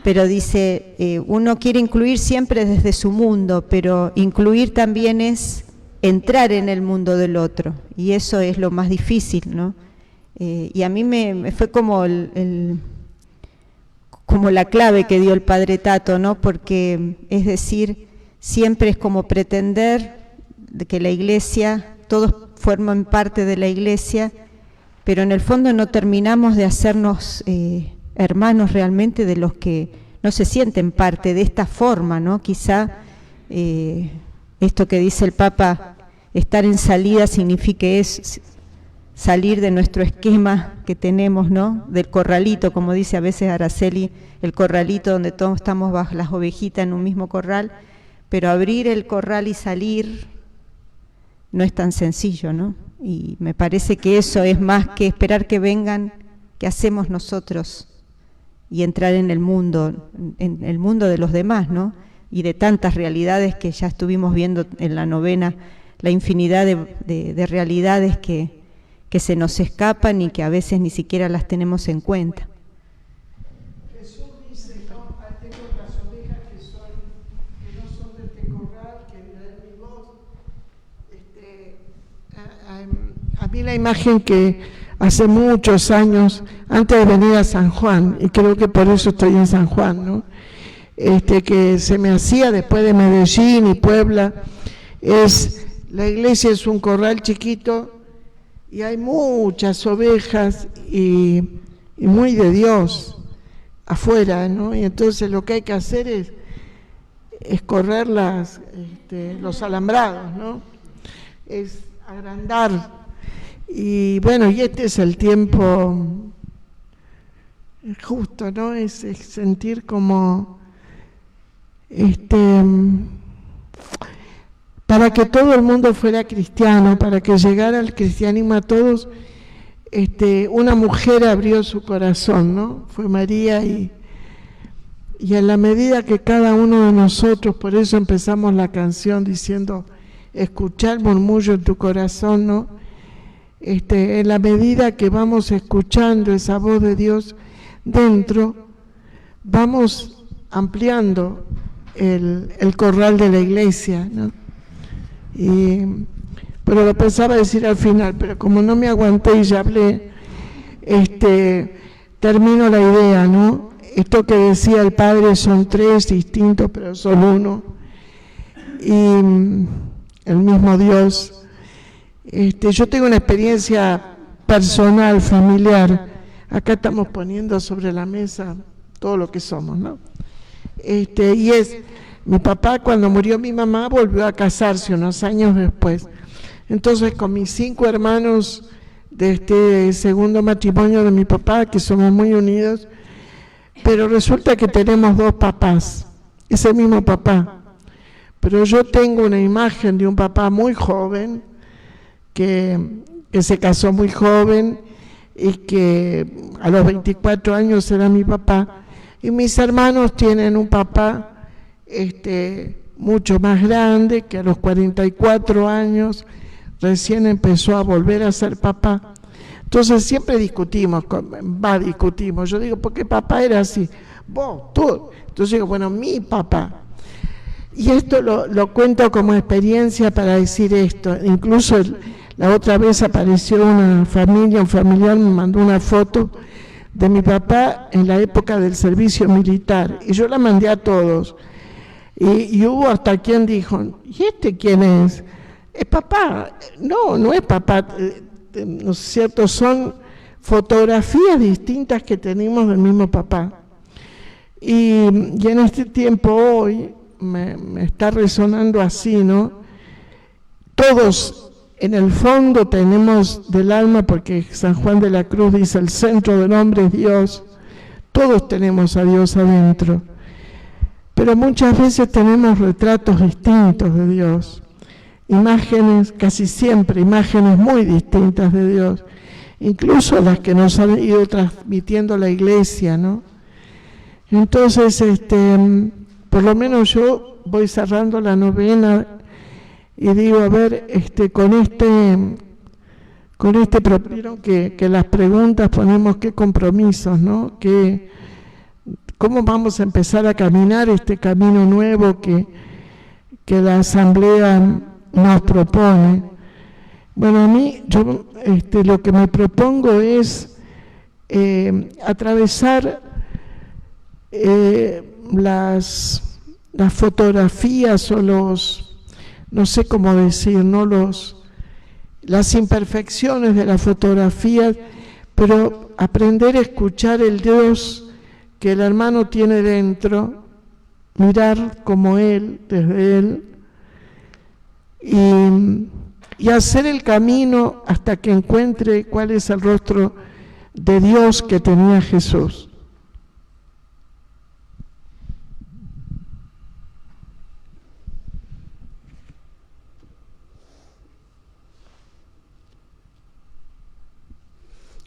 pero dice, uno quiere incluir siempre desde su mundo, pero incluir también es entrar en el mundo del otro, y eso es lo más difícil, ¿no? Y a mí me fue como como la clave que dio el Padre Tato, ¿no? Porque, es decir, siempre es como pretender de que la Iglesia, todos forman parte de la Iglesia, pero en el fondo no terminamos de hacernos hermanos realmente de los que no se sienten parte de esta forma, ¿no? Quizá esto que dice el Papa, estar en salida, significa es salir de nuestro esquema que tenemos, ¿no? Del corralito, como dice a veces Araceli, el corralito donde todos estamos bajo las ovejitas en un mismo corral, pero abrir el corral y salir no es tan sencillo, ¿no? Y me parece que eso es más que esperar que vengan, que hacemos nosotros y entrar en el mundo de los demás, ¿no? Y de tantas realidades que ya estuvimos viendo en la novena, la infinidad de realidades que se nos escapan y que a veces ni siquiera las tenemos en cuenta. Jesús dice, no, tengo las ovejas que no son de este corral, que de mi voz. A mí la imagen que hace muchos años, antes de venir a San Juan, y creo que por eso estoy en San Juan, ¿no? Que se me hacía después de Medellín y Puebla, la iglesia es un corral chiquito, y hay muchas ovejas y muy de Dios afuera, ¿no? Y entonces lo que hay que hacer es correr los alambrados, ¿no? Es agrandar. Y bueno, y este es el tiempo justo, ¿no? Es sentir como para que todo el mundo fuera cristiano, para que llegara el cristianismo a todos, una mujer abrió su corazón, ¿no? Fue María, y en la medida que cada uno de nosotros, por eso empezamos la canción diciendo, escuchar el murmullo en tu corazón, ¿no? En la medida que vamos escuchando esa voz de Dios dentro, vamos ampliando el corral de la iglesia, ¿no? Pero lo pensaba decir al final, pero como no me aguanté y ya hablé, termino la idea, ¿no? Esto que decía el Padre, son tres distintos, pero son uno, y el mismo Dios. Yo tengo una experiencia personal, familiar. Acá estamos poniendo sobre la mesa todo lo que somos, ¿no? Y mi papá, cuando murió mi mamá, volvió a casarse unos años después. Entonces, con mis 5 hermanos de este segundo matrimonio de mi papá, que somos muy unidos, pero resulta que tenemos 2 papás, ese mismo papá. Pero yo tengo una imagen de un papá muy joven, que se casó muy joven y que a los 24 años era mi papá. Y mis hermanos tienen un papá mucho más grande, que a los 44 años recién empezó a volver a ser papá. Entonces siempre discutimos, yo digo, ¿por qué papá era así? Vos, tú. Entonces digo, bueno, mi papá. Y esto lo cuento como experiencia para decir esto. Incluso la otra vez apareció un familiar me mandó una foto de mi papá en la época del servicio militar, y yo la mandé a todos. Y hubo hasta quien dijo, ¿y quién es? ¿Es papá? No es papá, ¿no es cierto? Son fotografías distintas que tenemos del mismo papá. Y en este tiempo hoy me está resonando así, ¿no? Todos en el fondo tenemos del alma, porque San Juan de la Cruz dice, el centro del hombre es Dios. Todos tenemos a Dios adentro. Pero muchas veces tenemos retratos distintos de Dios, imágenes, casi siempre imágenes muy distintas de Dios, incluso las que nos ha ido transmitiendo la iglesia, ¿no? Entonces, por lo menos yo voy cerrando la novena y digo, a ver, vieron que las preguntas ponemos qué compromisos, ¿no? ¿Cómo vamos a empezar a caminar este camino nuevo que la Asamblea nos propone? Bueno, a mí, yo lo que me propongo es atravesar las fotografías o no sé cómo decir, ¿no? Las imperfecciones de las fotografías, pero aprender a escuchar el Dios que el hermano tiene dentro, mirar como Él, desde Él, y hacer el camino hasta que encuentre cuál es el rostro de Dios que tenía Jesús.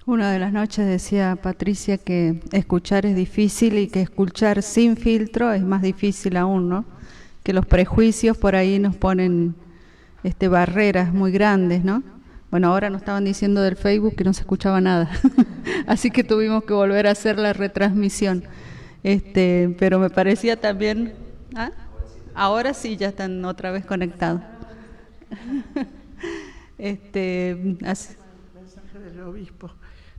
Una de las noches decía Patricia que escuchar es difícil y que escuchar sin filtro es más difícil aún, ¿no? Que los prejuicios por ahí nos ponen barreras muy grandes, ¿no? Bueno, ahora nos estaban diciendo del Facebook que no se escuchaba nada, así que tuvimos que volver a hacer la retransmisión. Pero me parecía también... ¿Ah? Ahora sí, ya están otra vez conectados. Mensaje del obispo.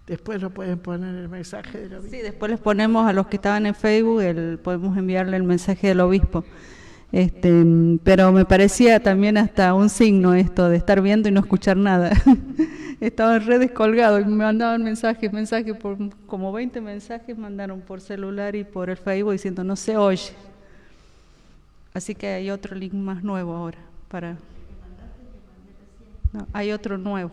Después lo pueden poner el mensaje del obispo. Sí, después les ponemos a los que estaban en Facebook, podemos enviarle el mensaje del obispo. Pero me parecía también hasta un signo esto de estar viendo y no escuchar nada. Estaba en redes colgado y me mandaban mensajes, por como 20 mensajes mandaron por celular y por el Facebook diciendo no se oye. Así que hay otro link más nuevo ahora para... No, hay otro nuevo.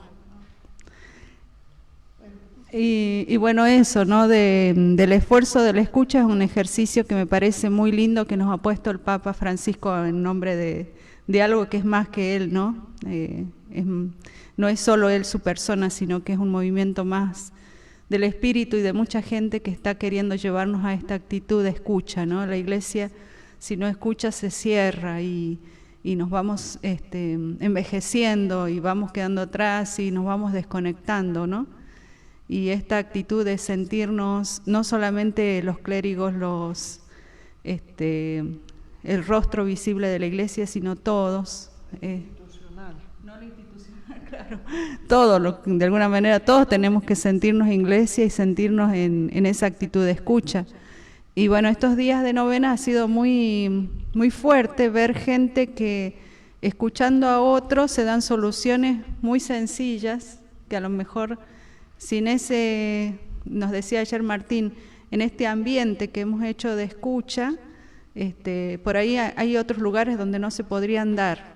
Y bueno, eso, ¿no? Del esfuerzo de la escucha es un ejercicio que me parece muy lindo que nos ha puesto el Papa Francisco en nombre de algo que es más que él, ¿no? No es solo él su persona, sino que es un movimiento más del espíritu y de mucha gente que está queriendo llevarnos a esta actitud de escucha, ¿no? La Iglesia, si no escucha, se cierra y nos vamos envejeciendo y vamos quedando atrás y nos vamos desconectando, ¿no? Y esta actitud de sentirnos, no solamente los clérigos, el rostro visible de la Iglesia, sino todos. Institucional. No lo institucional, claro. Todos, de alguna manera, todos tenemos que sentirnos Iglesia y sentirnos en esa actitud de escucha. Y bueno, estos días de novena ha sido muy, muy fuerte ver gente que, escuchando a otros, se dan soluciones muy sencillas, que a lo mejor... Sin nos decía ayer Martín, en este ambiente que hemos hecho de escucha, por ahí hay otros lugares donde no se podrían dar.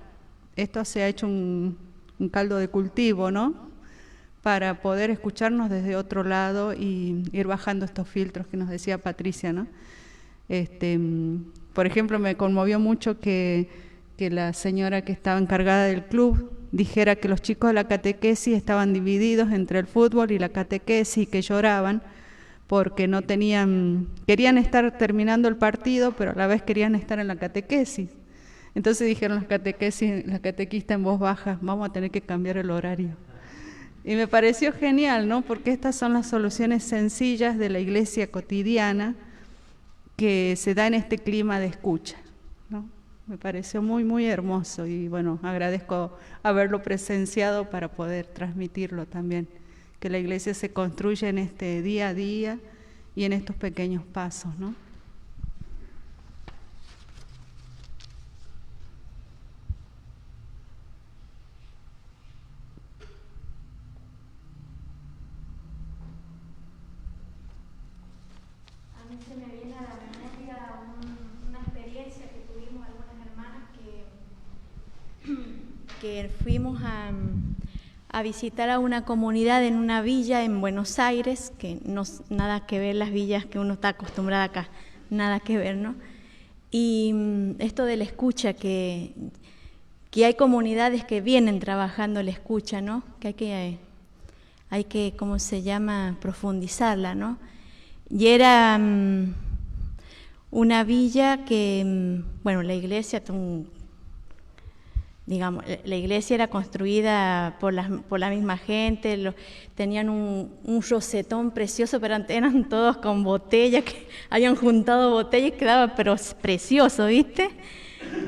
Esto se ha hecho un caldo de cultivo, ¿no? Para poder escucharnos desde otro lado y ir bajando estos filtros que nos decía Patricia, ¿no? Por ejemplo, me conmovió mucho que la señora que estaba encargada del club dijera que los chicos de la catequesis estaban divididos entre el fútbol y la catequesis y que lloraban porque no querían estar terminando el partido, pero a la vez querían estar en la catequesis. Entonces dijeron las catequistas en voz baja, vamos a tener que cambiar el horario. Y me pareció genial, ¿no? Porque estas son las soluciones sencillas de la Iglesia cotidiana que se da en este clima de escucha, ¿no? Me pareció muy, muy hermoso y bueno, agradezco haberlo presenciado para poder transmitirlo también, que la Iglesia se construye en este día a día y en estos pequeños pasos, ¿no? A mí se me viene a la memoria una experiencia que tuvimos algunas hermanas que fuimos a visitar a una comunidad en una villa en Buenos Aires, que no nada que ver las villas que uno está acostumbrada acá, nada que ver, ¿no? Y esto de la escucha, que hay comunidades que vienen trabajando la escucha, ¿no? Que hay que, ¿cómo se llama?, profundizarla, ¿no? Y era una villa que, bueno, la iglesia digamos, la iglesia era construida por la misma gente, tenían un rosetón precioso, pero eran todos con botellas, que habían juntado botellas y quedaba pero precioso, ¿viste?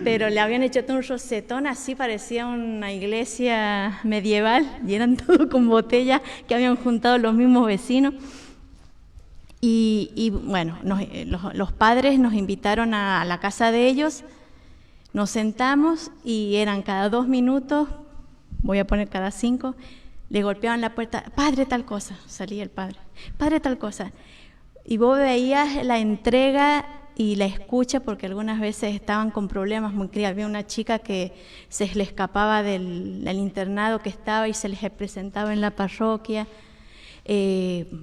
Pero le habían hecho todo un rosetón, así parecía una iglesia medieval, y eran todos con botellas que habían juntado los mismos vecinos. Y bueno, los padres nos invitaron a la casa de ellos. Nos sentamos y eran cada 2 minutos, voy a poner cada 5, le golpeaban la puerta, padre tal cosa, salía el padre tal cosa. Y vos veías la entrega y la escucha, porque algunas veces estaban con problemas muy criados. Había una chica que se le escapaba del internado que estaba y se les presentaba en la parroquia,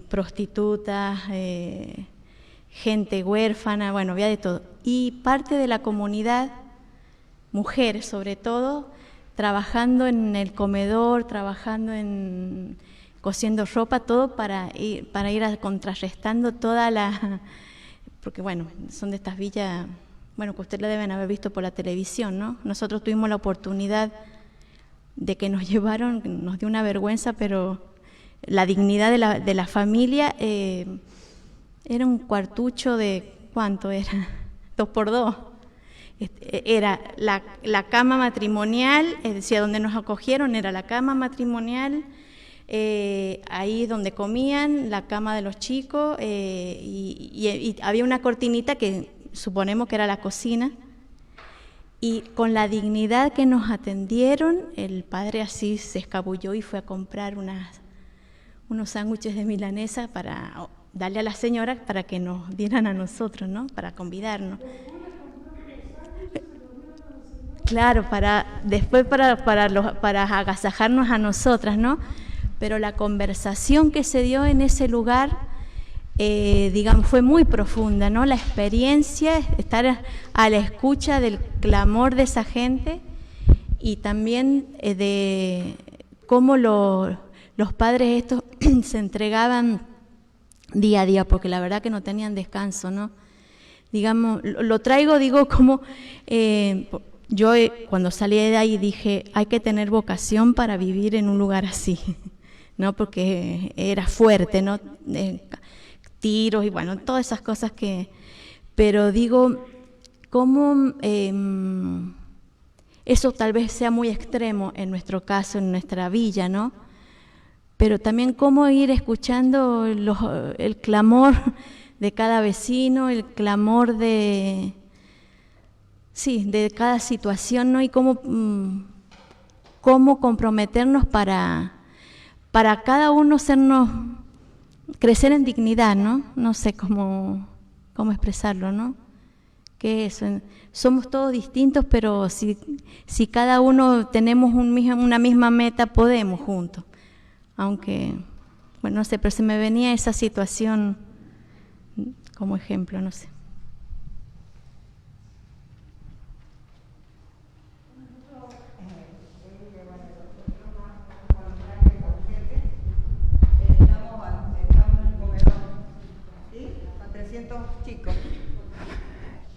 prostitutas, gente huérfana, bueno, había de todo. Y parte de la comunidad, mujeres sobre todo, trabajando en el comedor, trabajando en cosiendo ropa, todo para ir contrarrestando toda la... Porque bueno, son de estas villas, bueno, que ustedes la deben haber visto por la televisión, ¿no? Nosotros tuvimos la oportunidad de que nos llevaron, nos dio una vergüenza, pero la dignidad de la familia, era un cuartucho de, ¿cuánto era? 2x2. Era la cama matrimonial, es decir, donde nos acogieron era la cama matrimonial, ahí donde comían, la cama de los chicos, y había una cortinita que suponemos que era la cocina, y con la dignidad que nos atendieron, el padre así se escabulló y fue a comprar unos sándwiches de milanesa para darle a la señora para que nos dieran a nosotros, ¿no? Para convidarnos. Claro, después para agasajarnos a nosotras, ¿no? Pero la conversación que se dio en ese lugar, digamos, fue muy profunda, ¿no? La experiencia, estar a la escucha del clamor de esa gente, y también de cómo los padres estos se entregaban día a día, porque la verdad que no tenían descanso, ¿no? Digamos, lo traigo, digo, como... yo cuando salí de ahí dije, hay que tener vocación para vivir en un lugar así, ¿no? Porque era fuerte, ¿no? Tiros y bueno, todas esas cosas que... Pero digo, cómo eso tal vez sea muy extremo en nuestro caso, en nuestra villa, ¿no? Pero también cómo ir escuchando el clamor de cada vecino, el clamor de cada situación, ¿no? Y cómo comprometernos para cada uno crecer en dignidad, ¿no? No sé cómo expresarlo, ¿no? Que eso, somos todos distintos, pero si cada uno tenemos una misma meta, podemos juntos. Aunque, bueno, no sé, pero se me venía esa situación como ejemplo, no sé. Chicos,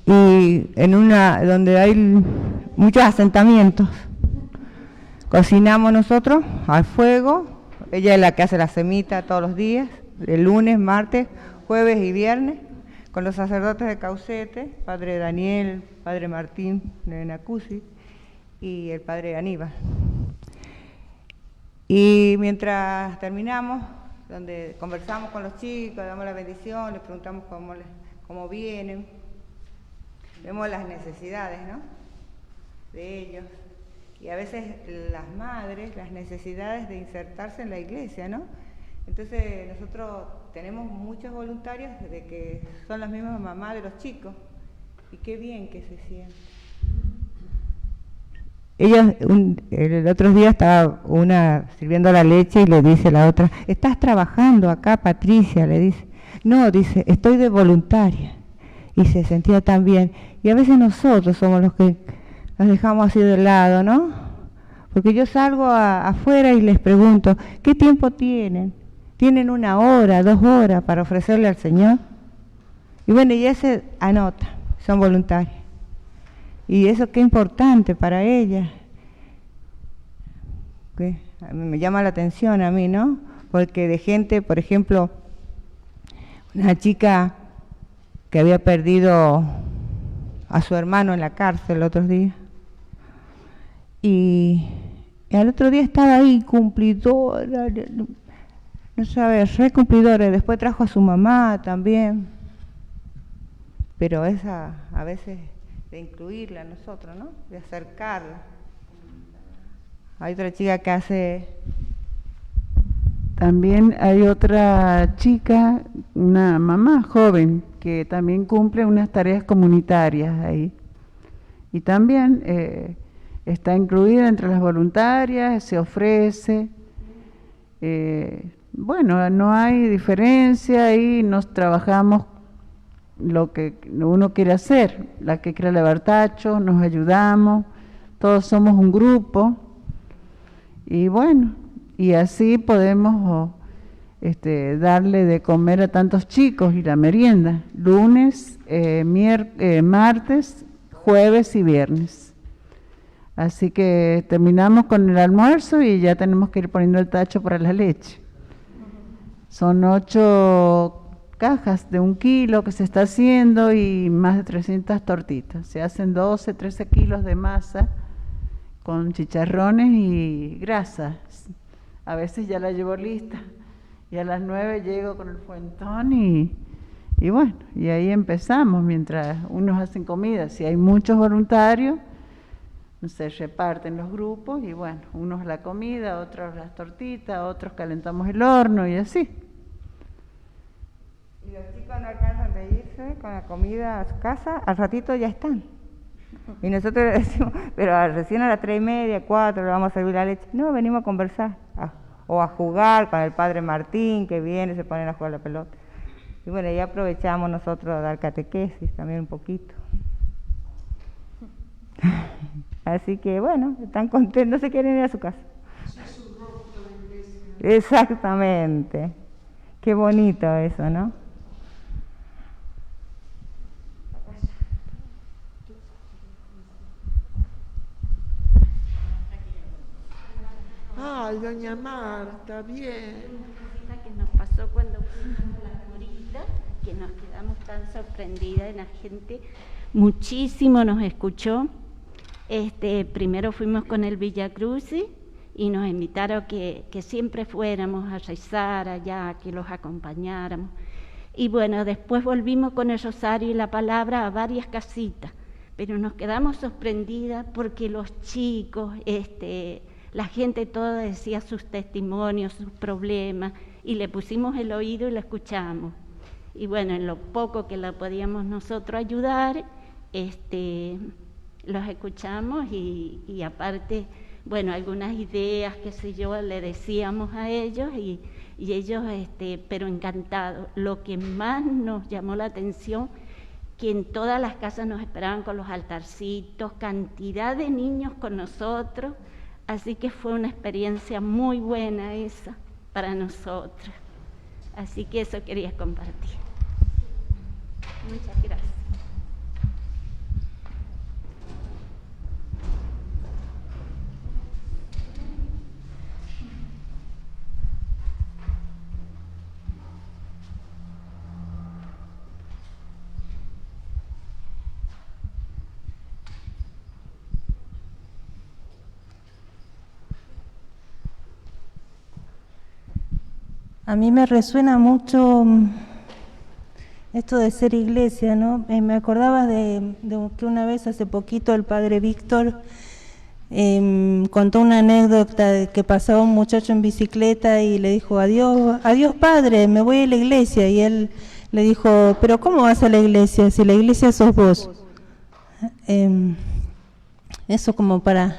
y en donde hay muchos asentamientos, cocinamos nosotros al fuego. Ella es la que hace la semita todos los días, el lunes, martes, jueves y viernes, con los sacerdotes de Caucete, padre Daniel, padre Martín de Nacusi y el padre Aníbal. Y mientras terminamos, donde conversamos con los chicos, damos la bendición, les preguntamos cómo vienen, vemos las necesidades, ¿no?, de ellos, y a veces las madres, las necesidades de insertarse en la iglesia, ¿no? Entonces nosotros tenemos muchos voluntarios de que son las mismas mamás de los chicos, y qué bien que se sienten. Ellos, el otro día estaba una sirviendo la leche y le dice la otra, ¿estás trabajando acá, Patricia? Le dice, no, dice, estoy de voluntaria. Y se sentía tan bien. Y a veces nosotros somos los que nos dejamos así de lado, ¿no? Porque yo salgo afuera y les pregunto, ¿qué tiempo tienen? ¿Tienen 1 hora, 2 horas para ofrecerle al Señor? Y bueno, y ese anota, son voluntarios. Y eso qué importante para ella, que a mí me llama la atención a mí, ¿no? Porque de gente, por ejemplo, una chica que había perdido a su hermano en la cárcel el otro día, y al otro día estaba ahí cumplidora, no sabe, re cumplidora, después trajo a su mamá también, pero esa a veces de incluirla a nosotros, ¿no? De acercarla. Hay otra chica que hace... También hay otra chica, una mamá joven, que también cumple unas tareas comunitarias ahí. Y también está incluida entre las voluntarias, se ofrece. Bueno, no hay diferencia y nos trabajamos lo que uno quiere hacer. La que quiera lavar tachos, nos ayudamos, todos somos un grupo. Y bueno, y así podemos darle de comer a tantos chicos y la merienda, lunes, martes, jueves y viernes. Así que terminamos con el almuerzo y ya tenemos que ir poniendo el tacho para la leche. Son 8 cajas de 1 kilo que se está haciendo y más de 300 tortitas. Se hacen 12, 13 kilos de masa con chicharrones y grasa. A veces ya la llevo lista y a las 9 llego con el fuentón y bueno, y ahí empezamos mientras unos hacen comida. Si hay muchos voluntarios, se reparten los grupos y bueno, unos la comida, otros las tortitas, otros calentamos el horno y así. Y los chicos no alcanzan de irse con la comida a su casa, al ratito ya están. Y nosotros le decimos, pero recién a las 3:30, 4 le vamos a servir la leche. No, venimos a conversar, o a jugar con el padre Martín, que viene, se ponen a jugar la pelota. Y bueno, ya aprovechamos nosotros a dar catequesis también un poquito. Así que bueno, están contentos, se quieren ir a su casa. Exactamente. Qué bonito eso, ¿no? Ay, doña Marta, bien. Que nos pasó cuando fuimos a la Morita, que nos quedamos tan sorprendidas, la gente muchísimo nos escuchó. Primero fuimos con el Villa Crucis y nos invitaron que siempre fuéramos a rezar allá, que los acompañáramos. Y bueno, después volvimos con el rosario y la palabra a varias casitas, pero nos quedamos sorprendidas porque los chicos, la gente toda decía sus testimonios, sus problemas, y le pusimos el oído y la escuchamos. Y bueno, en lo poco que la podíamos nosotros ayudar, los escuchamos y aparte, bueno, algunas ideas, qué sé yo, le decíamos a ellos y ellos, pero encantados. Lo que más nos llamó la atención, que en todas las casas nos esperaban con los altarcitos, cantidad de niños con nosotros, así que fue una experiencia muy buena esa para nosotros. Así que eso quería compartir. Muchas gracias. A mí me resuena mucho esto de ser iglesia, ¿no? Me acordaba de que una vez hace poquito el padre Víctor contó una anécdota de que pasaba un muchacho en bicicleta y le dijo, adiós padre, me voy a la iglesia. Y él le dijo, pero ¿cómo vas a la iglesia si la iglesia sos vos? Eso como para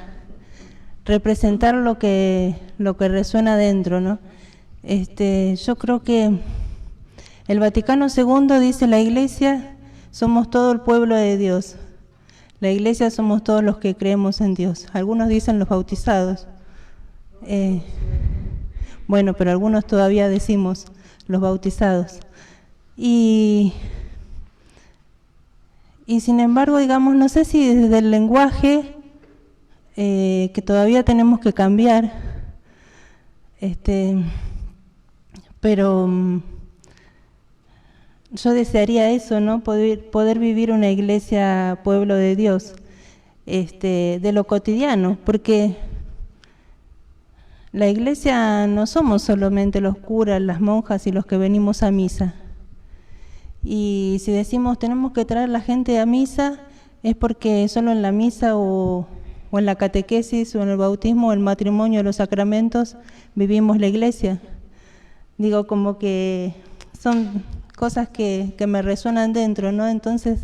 representar lo que resuena dentro, ¿no? Yo creo que el Vaticano II dice la iglesia somos todo el pueblo de Dios. La iglesia somos todos los que creemos en Dios. Algunos dicen los bautizados. Bueno, pero algunos todavía decimos los bautizados. Y sin embargo, digamos, no sé si desde el lenguaje que todavía tenemos que cambiar, Pero yo desearía eso, ¿no? Poder vivir una iglesia pueblo de Dios, de lo cotidiano, porque la iglesia no somos solamente los curas, las monjas y los que venimos a misa. Y si decimos tenemos que traer a la gente a misa, es porque solo en la misa o en la catequesis o en el bautismo o el matrimonio o los sacramentos vivimos la iglesia. Digo, como que son cosas que me resuenan dentro, ¿no? Entonces,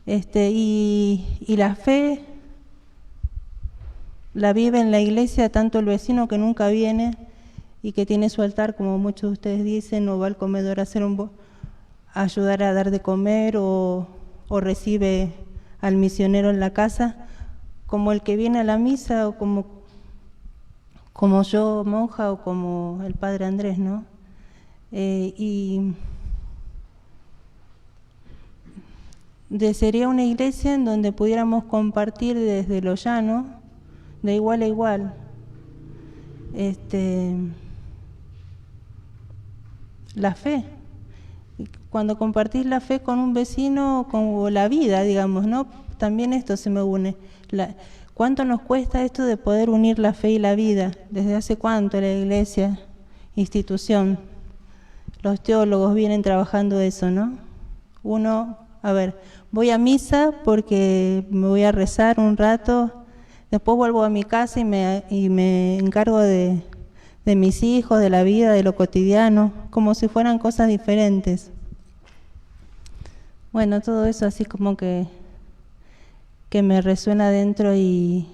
y la fe la vive en la iglesia tanto el vecino que nunca viene y que tiene su altar, como muchos de ustedes dicen, o va al comedor a hacer ayudar a dar de comer o recibe al misionero en la casa, como el que viene a la misa o como yo, monja, o como el padre Andrés, ¿no? Y desearía una iglesia en donde pudiéramos compartir desde lo llano, de igual a igual, la fe. Cuando compartís la fe con un vecino, con la vida, digamos, ¿no? También esto se me une. ¿Cuánto nos cuesta esto de poder unir la fe y la vida? ¿Desde hace cuánto la iglesia, institución, los teólogos vienen trabajando eso, ¿no? Uno, voy a misa porque me voy a rezar un rato, después vuelvo a mi casa y me encargo de mis hijos, de la vida, de lo cotidiano, como si fueran cosas diferentes. Bueno, todo eso así como que me resuena dentro y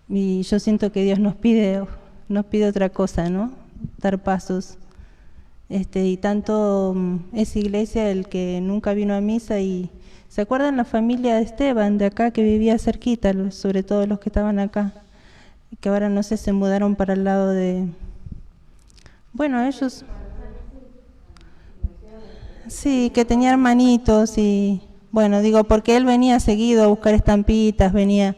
yo siento que Dios nos pide otra cosa, ¿no? Dar pasos. Y tanto esa iglesia, el que nunca vino a misa, y ¿se acuerdan la familia de Esteban de acá que vivía cerquita, sobre todo los que estaban acá, que ahora no sé, se mudaron para el lado de... Bueno, ellos... Sí, que tenía hermanitos y... Bueno, digo, porque él venía seguido a buscar estampitas, venía...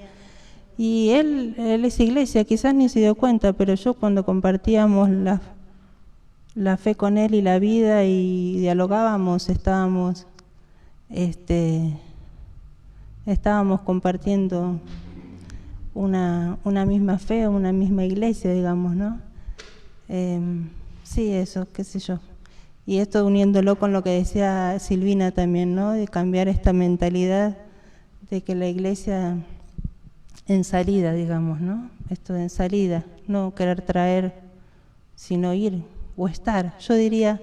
Y él es iglesia, quizás ni se dio cuenta, pero yo cuando compartíamos la fe con él y la vida y dialogábamos, estábamos compartiendo una misma fe, una misma iglesia, digamos, ¿no? Sí, eso, qué sé yo. Y esto uniéndolo con lo que decía Silvina también, ¿no? De cambiar esta mentalidad de que la iglesia en salida, digamos, ¿no? Esto de en salida, no querer traer, sino ir o estar. Yo diría,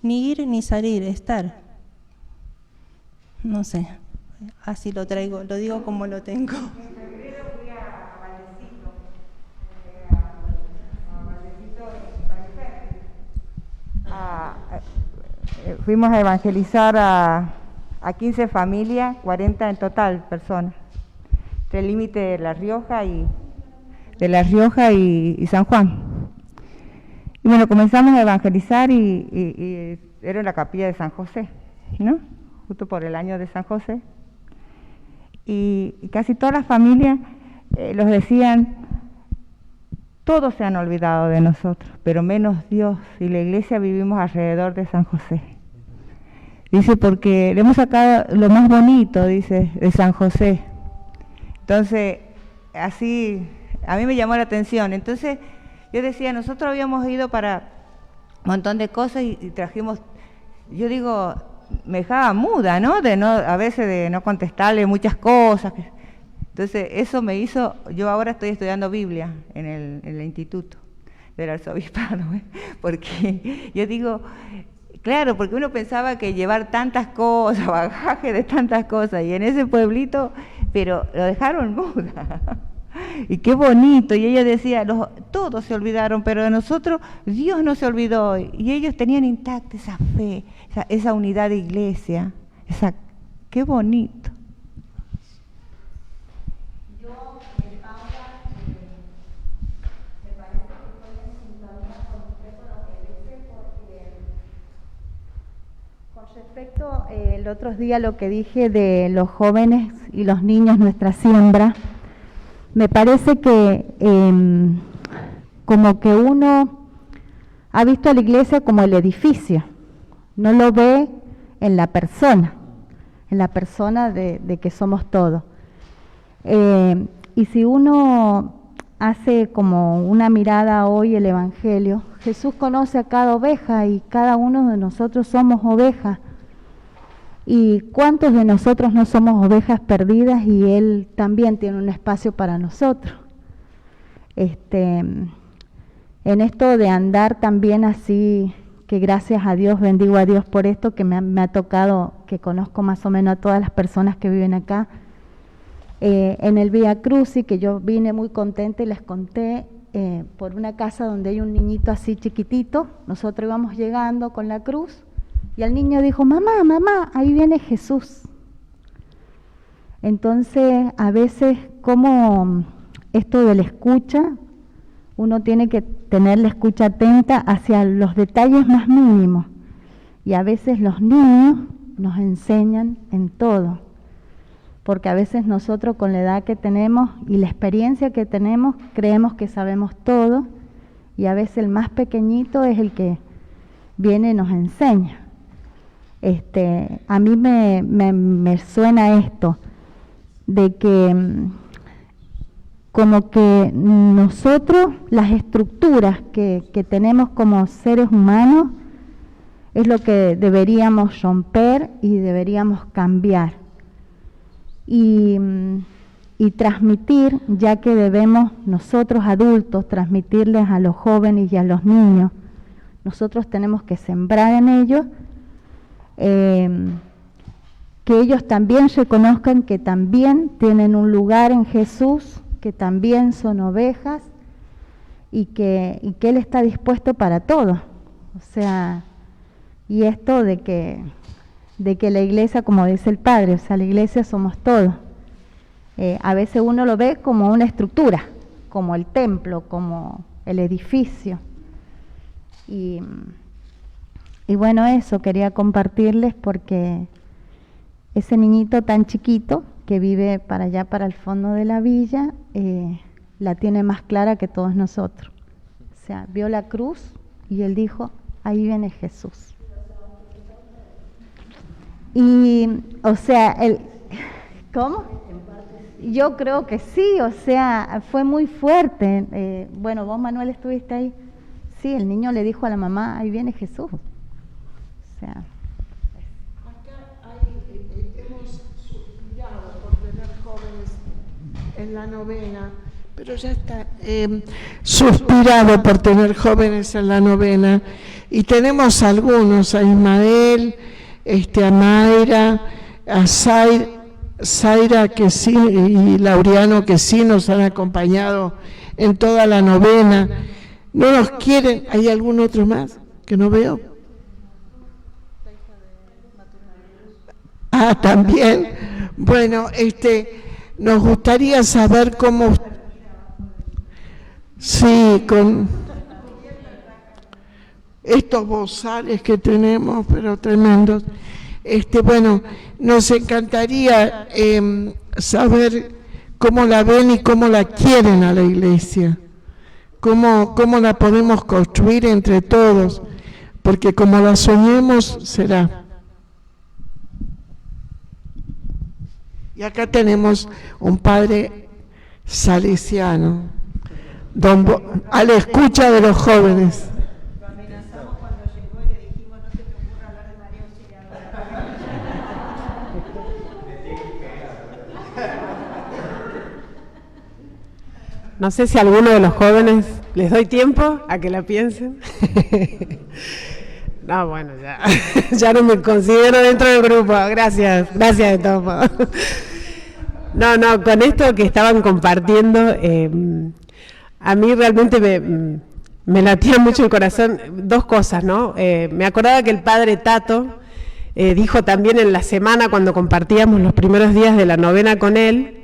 ni ir ni salir, estar. No sé, así lo traigo, lo digo como lo tengo. Fuimos a evangelizar a 15 familias, 40 en total personas, entre el límite de La Rioja y San Juan. Y bueno, comenzamos a evangelizar y era en la capilla de San José, ¿no? Justo por el año de San José. Y casi todas las familias los decían, todos se han olvidado de nosotros, pero menos Dios y la iglesia vivimos alrededor de San José. Dice, porque le hemos sacado lo más bonito, dice, de San José. Entonces, así, a mí me llamó la atención. Entonces, yo decía, nosotros habíamos ido para un montón de cosas y trajimos, yo digo, me dejaba muda, ¿no? A veces de no contestarle muchas cosas. Entonces, eso me hizo, yo ahora estoy estudiando Biblia en el instituto del arzobispado, ¿eh? Porque yo digo, claro, porque uno pensaba que llevar tantas cosas, bagaje de tantas cosas, y en ese pueblito, pero lo dejaron muda. Y qué bonito, y ella decía, todos se olvidaron, pero de nosotros Dios no se olvidó, y ellos tenían intacta esa fe, esa unidad de iglesia, qué bonito. Respecto el otro día lo que dije de los jóvenes y los niños, nuestra siembra, me parece que como que uno ha visto a la iglesia como el edificio, no lo ve en la persona de que somos todos. Y si uno hace como una mirada hoy el Evangelio, Jesús conoce a cada oveja y cada uno de nosotros somos ovejas. ¿Y cuántos de nosotros no somos ovejas perdidas y Él también tiene un espacio para nosotros? En esto de andar también así, que gracias a Dios, bendigo a Dios por esto, que me ha tocado, que conozco más o menos a todas las personas que viven acá, en el Vía Crucis, que yo vine muy contenta y les conté, por una casa donde hay un niñito así chiquitito, nosotros íbamos llegando con la cruz, y el niño dijo, mamá, mamá, ahí viene Jesús. Entonces, a veces, como esto de la escucha, uno tiene que tener la escucha atenta hacia los detalles más mínimos. Y a veces los niños nos enseñan en todo. Porque a veces nosotros con la edad que tenemos y la experiencia que tenemos, creemos que sabemos todo. Y a veces el más pequeñito es el que viene y nos enseña. A mí me suena esto, de que como que nosotros, las estructuras que tenemos como seres humanos, es lo que deberíamos romper y deberíamos cambiar. Y transmitir, ya que debemos nosotros adultos transmitirles a los jóvenes y a los niños, nosotros tenemos que sembrar en ellos, que ellos también reconozcan que también tienen un lugar en Jesús, que también son ovejas y que Él está dispuesto para todo. O sea, y esto de que la iglesia, como dice el Padre, o sea, la iglesia somos todos. A veces uno lo ve como una estructura, como el templo, como el edificio. Y bueno, eso quería compartirles porque ese niñito tan chiquito que vive para allá, para el fondo de la villa, la tiene más clara que todos nosotros. O sea, vio la cruz y él dijo, ahí viene Jesús. Y, o sea, ¿cómo? Yo creo que sí, o sea, fue muy fuerte. Bueno, vos, Manuel, estuviste ahí. Sí, el niño le dijo a la mamá, ahí viene Jesús. O sea... Hemos suspirado por tener jóvenes en la novena, pero ya está suspirado por tener jóvenes en la novena, y tenemos algunos, a Ismael, a Mayra, a Zaira, que sí, y Laureano, que sí nos han acompañado en toda la novena. No nos quieren. ¿Hay algún otro más que no veo? Ah, también. Bueno, nos gustaría saber cómo... Sí, con estos bozales que tenemos, pero tremendos. Bueno, nos encantaría saber cómo la ven y cómo la quieren a la iglesia. Cómo la podemos construir entre todos, porque como la soñemos, será. Y acá tenemos un padre salesiano, a la escucha de los jóvenes. Lo amenazamos cuando llegó y le dijimos, no se te ocurra hablar de María Auxiliadora. No sé si a alguno de los jóvenes les doy tiempo a que la piensen. No, bueno, ya no me considero dentro del grupo. Gracias de todo modo. No, con esto que estaban compartiendo, a mí realmente me latía mucho el corazón. Dos cosas, ¿no? Me acordaba que el padre Tato dijo también en la semana, cuando compartíamos los primeros días de la novena con él,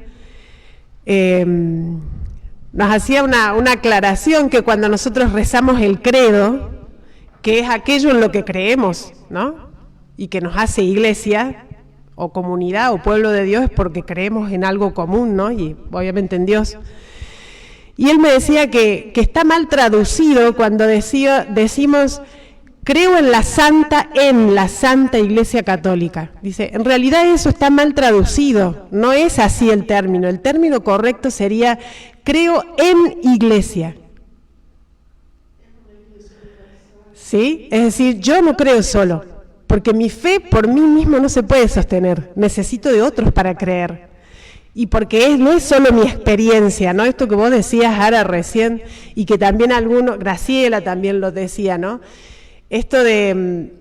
nos hacía una aclaración que cuando nosotros rezamos el credo, que es aquello en lo que creemos, ¿no? Y que nos hace iglesia, o comunidad, o pueblo de Dios, es porque creemos en algo común, ¿no? Y obviamente en Dios. Y él me decía que está mal traducido cuando decimos, creo en la Santa Iglesia Católica. Dice, en realidad eso está mal traducido, no es así el término correcto sería, creo en Iglesia. ¿Sí? Es decir, yo no creo solo, porque mi fe por mí mismo no se puede sostener, necesito de otros para creer. Y porque no es solo mi experiencia, ¿no? Esto que vos decías, Ara, recién, y que también Graciela también lo decía, ¿no? Esto de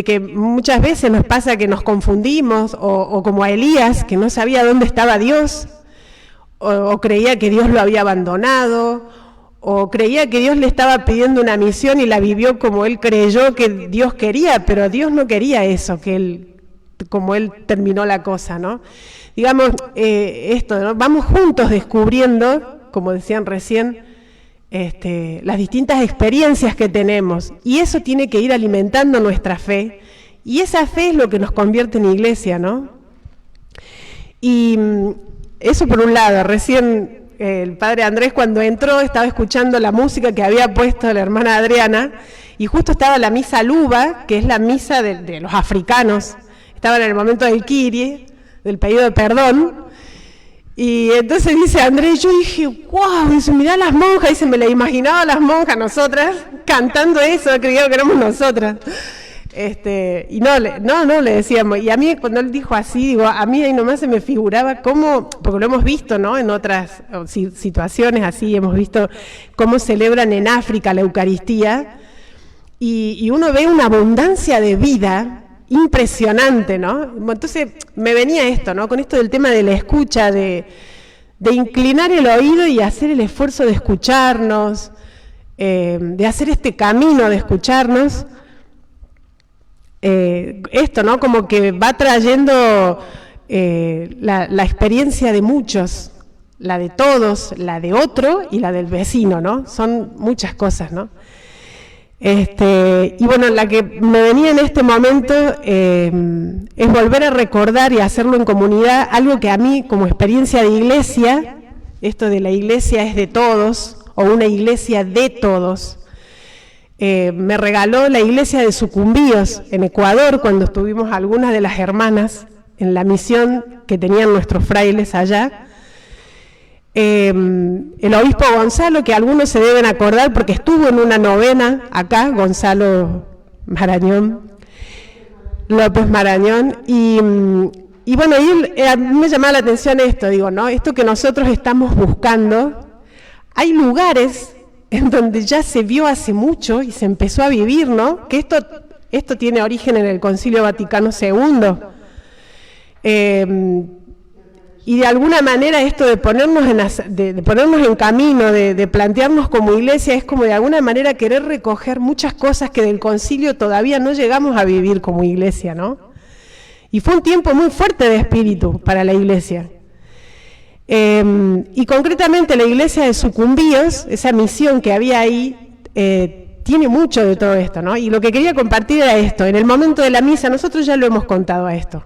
que muchas veces nos pasa que nos confundimos, o como a Elías, que no sabía dónde estaba Dios, o creía que Dios lo había abandonado, o creía que Dios le estaba pidiendo una misión y la vivió como él creyó que Dios quería, pero Dios no quería eso, como él terminó la cosa, ¿no? Digamos, esto, ¿no? Vamos juntos descubriendo, como decían recién, las distintas experiencias que tenemos, y eso tiene que ir alimentando nuestra fe, y esa fe es lo que nos convierte en iglesia, ¿no? Y eso por un lado. Recién el padre Andrés, cuando entró, estaba escuchando la música que había puesto la hermana Adriana, y justo estaba la misa Luba, que es la misa de los africanos, estaba en el momento del Kyrie, del pedido de perdón. Y entonces dice Andrés, yo dije, wow, dice, mirá las monjas, dice, me la imaginaba a las monjas, nosotras, cantando eso, creía que éramos nosotras. Y no, le decíamos, y a mí cuando él dijo así, digo, a mí ahí nomás se me figuraba cómo, porque lo hemos visto, ¿no? En otras situaciones así, hemos visto cómo celebran en África la Eucaristía, y uno ve una abundancia de vida impresionante, ¿no? Entonces me venía esto, ¿no? Con esto del tema de la escucha, de inclinar el oído y hacer el esfuerzo de escucharnos, de hacer este camino de escucharnos. Esto, ¿no? Como que va trayendo la experiencia de muchos, la de todos, la de otro y la del vecino, ¿no? Son muchas cosas, ¿no? Y bueno, la que me venía en este momento es volver a recordar y hacerlo en comunidad, algo que a mí como experiencia de iglesia, esto de la iglesia es de todos, o una iglesia de todos, me regaló la iglesia de Sucumbíos en Ecuador, cuando estuvimos algunas de las hermanas en la misión que tenían nuestros frailes allá. El obispo Gonzalo, que algunos se deben acordar porque estuvo en una novena acá, Gonzalo López Marañón, y bueno, a mí me llamaba la atención esto, digo, ¿no? Esto que nosotros estamos buscando, hay lugares en donde ya se vio hace mucho y se empezó a vivir, ¿no? Que esto tiene origen en el Concilio Vaticano II. Y de alguna manera esto de ponernos en camino, de plantearnos como iglesia, es como de alguna manera querer recoger muchas cosas que del concilio todavía no llegamos a vivir como iglesia, ¿no? Y fue un tiempo muy fuerte de espíritu para la iglesia. Y concretamente la iglesia de Sucumbíos, esa misión que había ahí, tiene mucho de todo esto, ¿no? Y lo que quería compartir era esto. En el momento de la misa, nosotros ya lo hemos contado a esto.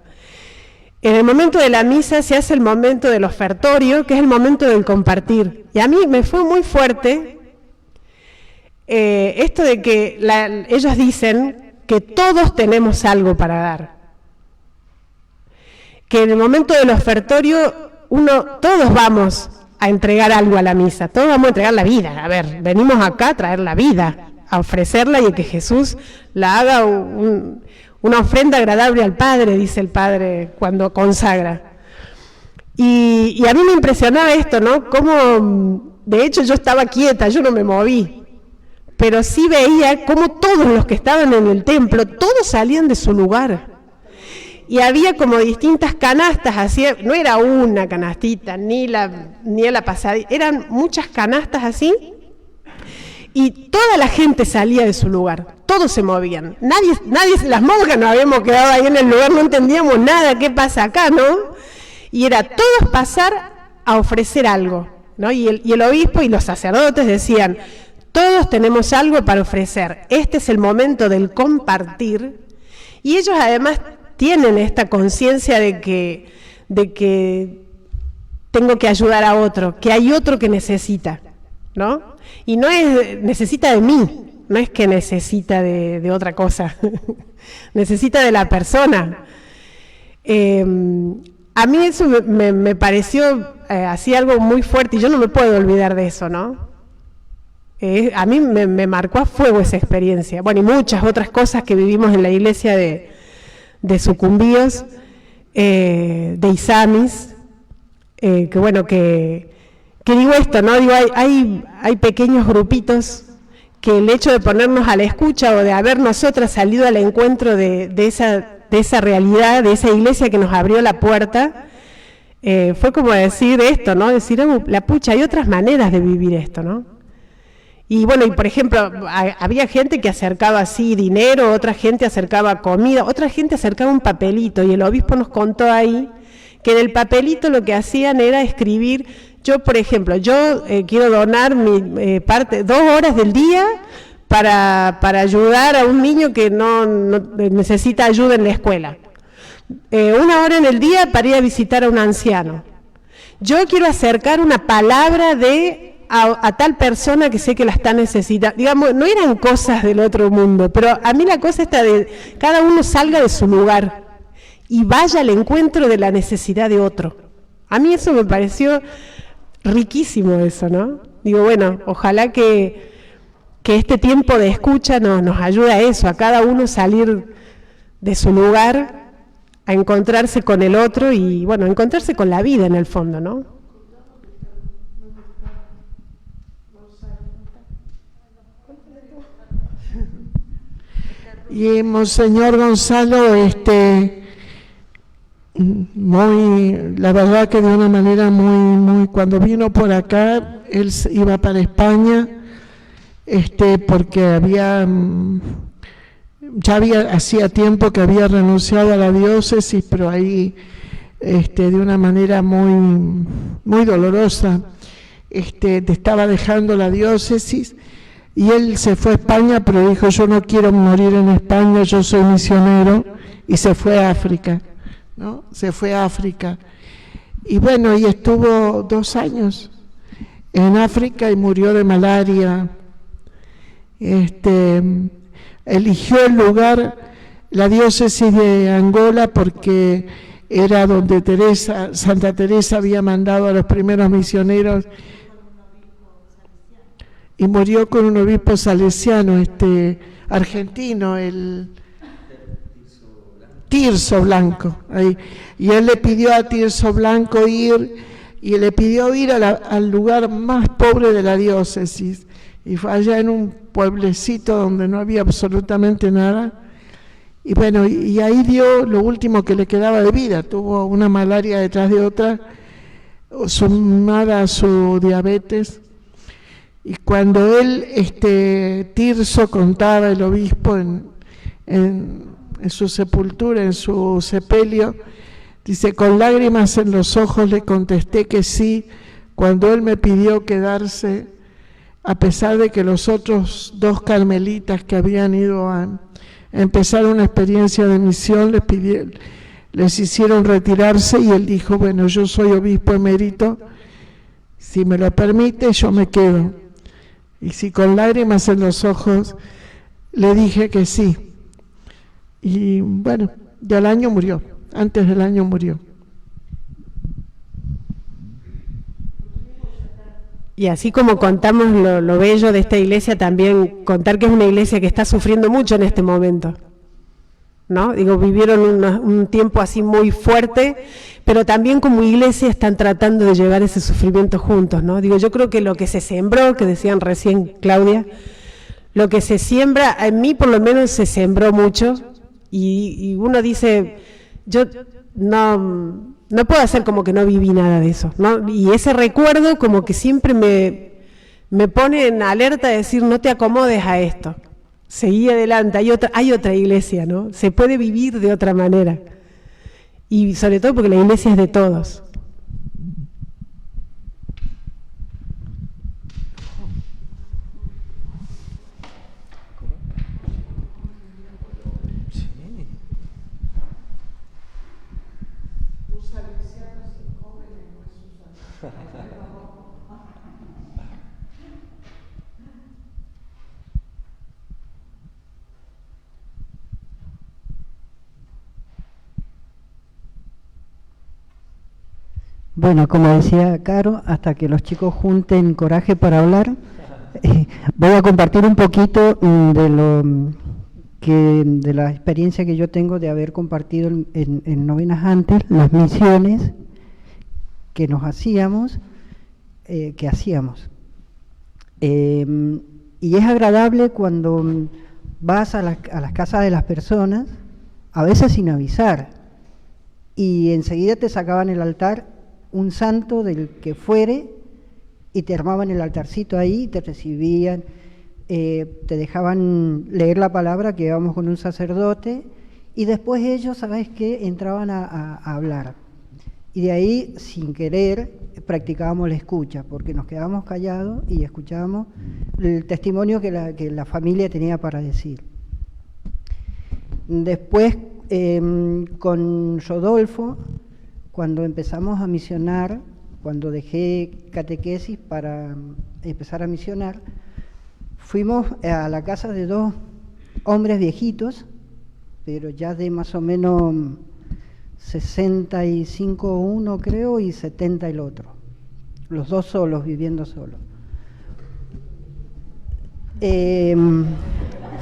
En el momento de la misa se hace el momento del ofertorio, que es el momento del compartir. Y a mí me fue muy fuerte esto de que ellos dicen que todos tenemos algo para dar. Que en el momento del ofertorio todos vamos a entregar algo a la misa, todos vamos a entregar la vida. A ver, venimos acá a traer la vida, a ofrecerla y que Jesús la haga una ofrenda agradable al Padre, dice el Padre cuando consagra. Y a mí me impresionaba esto, ¿no? Como, de hecho, yo estaba quieta, yo no me moví, pero sí veía cómo todos los que estaban en el templo, todos salían de su lugar. Y había como distintas canastas, así, no era una canastita, ni a la pasadita, eran muchas canastas así, y toda la gente salía de su lugar, todos se movían, nadie, las monjas nos habíamos quedado ahí en el lugar, no entendíamos nada, qué pasa acá, ¿no? Y era todos pasar a ofrecer algo, ¿no? Y el obispo y los sacerdotes decían, todos tenemos algo para ofrecer, este es el momento del compartir, y ellos además tienen esta conciencia de que tengo que ayudar a otro, que hay otro que necesita, ¿no? Y no es, necesita de mí, no es que necesita de otra cosa, necesita de la persona. A mí eso me pareció así algo muy fuerte y yo no me puedo olvidar de eso, ¿no? A mí me marcó a fuego esa experiencia. Bueno, y muchas otras cosas que vivimos en la iglesia de Sucumbíos, de Isamis, que bueno, que digo esto, ¿no? Digo, hay pequeños grupitos que el hecho de ponernos a la escucha o de haber nosotras salido al encuentro de esa realidad, de esa iglesia que nos abrió la puerta, fue como decir esto, ¿no? Decir, la pucha, hay otras maneras de vivir esto, ¿no? Y bueno, y por ejemplo, había gente que acercaba así dinero, otra gente acercaba comida, otra gente acercaba un papelito, y el obispo nos contó ahí que en el papelito lo que hacían era escribir, yo por ejemplo, yo quiero donar mi parte, 2 horas del día para ayudar a un niño que no necesita ayuda en la escuela, 1 hora en el día para ir a visitar a un anciano, yo quiero acercar una palabra a tal persona que sé que la está necesitando. Digamos, no eran cosas del otro mundo, pero a mí la cosa está de cada uno salga de su lugar y vaya al encuentro de la necesidad de otro. A mí eso me pareció riquísimo eso, ¿no? Digo, bueno, ojalá que este tiempo de escucha nos ayude a eso, a cada uno salir de su lugar, a encontrarse con el otro y, bueno, encontrarse con la vida en el fondo, ¿no? Y Monseñor Gonzalo, la verdad que de una manera muy, cuando vino por acá, él iba para España, porque hacía tiempo que había renunciado a la diócesis, pero ahí, de una manera muy dolorosa, estaba dejando la diócesis. Y él se fue a España, pero dijo, yo no quiero morir en España, yo soy misionero, y se fue a África, ¿no? Se fue a África. Y bueno, y estuvo 2 años en África y murió de malaria. Eligió el lugar, la diócesis de Angola, porque era donde Santa Teresa había mandado a los primeros misioneros, y murió con un obispo salesiano, argentino, el Tirso Blanco, ahí. Y él le pidió a Tirso Blanco ir al lugar más pobre de la diócesis, y fue allá en un pueblecito donde no había absolutamente nada, y bueno, y ahí dio lo último que le quedaba de vida, tuvo una malaria detrás de otra, sumada a su diabetes. Y cuando él, Tirso, contaba, el obispo, en su sepultura, en su sepelio, dice, con lágrimas en los ojos le contesté que sí, cuando él me pidió quedarse, a pesar de que los otros 2 carmelitas que habían ido a empezar una experiencia de misión, les hicieron retirarse, y él dijo, bueno, yo soy obispo emérito, si me lo permite, yo me quedo. Y si con lágrimas en los ojos le dije que sí. Y bueno, ya al año murió, antes del año murió. Y así como contamos lo bello de esta iglesia, también contar que es una iglesia que está sufriendo mucho en este momento, ¿no? Digo, vivieron un tiempo así muy fuerte, pero también como iglesia están tratando de llevar ese sufrimiento juntos, ¿no? Digo, yo creo que lo que se sembró, que decían recién Claudia, lo que se siembra, en mí por lo menos se sembró mucho, y uno dice, yo no puedo hacer como que no viví nada de eso, ¿no? Y ese recuerdo como que siempre me pone en alerta de decir, no te acomodes a esto. Seguí adelante, hay otra iglesia, ¿no? Se puede vivir de otra manera. Y sobre todo porque la iglesia es de todos. Bueno, como decía Caro, hasta que los chicos junten coraje para hablar, voy a compartir un poquito de la experiencia que yo tengo de haber compartido en Novenas antes las misiones que nos hacíamos, y es agradable cuando vas a las casas de las personas, a veces sin avisar, y enseguida te sacaban el altar un santo del que fuere y te armaban el altarcito ahí, te recibían, te dejaban leer la palabra, que íbamos con un sacerdote, y después ellos, ¿sabes qué?, entraban a hablar. Y de ahí, sin querer, practicábamos la escucha, porque nos quedábamos callados y escuchábamos el testimonio que la familia tenía para decir. Después, con Rodolfo, cuando empezamos a misionar, cuando dejé catequesis para empezar a misionar, fuimos a la casa de dos hombres viejitos, pero ya de más o menos 65 uno creo y 70 el otro, los dos solos, viviendo solos.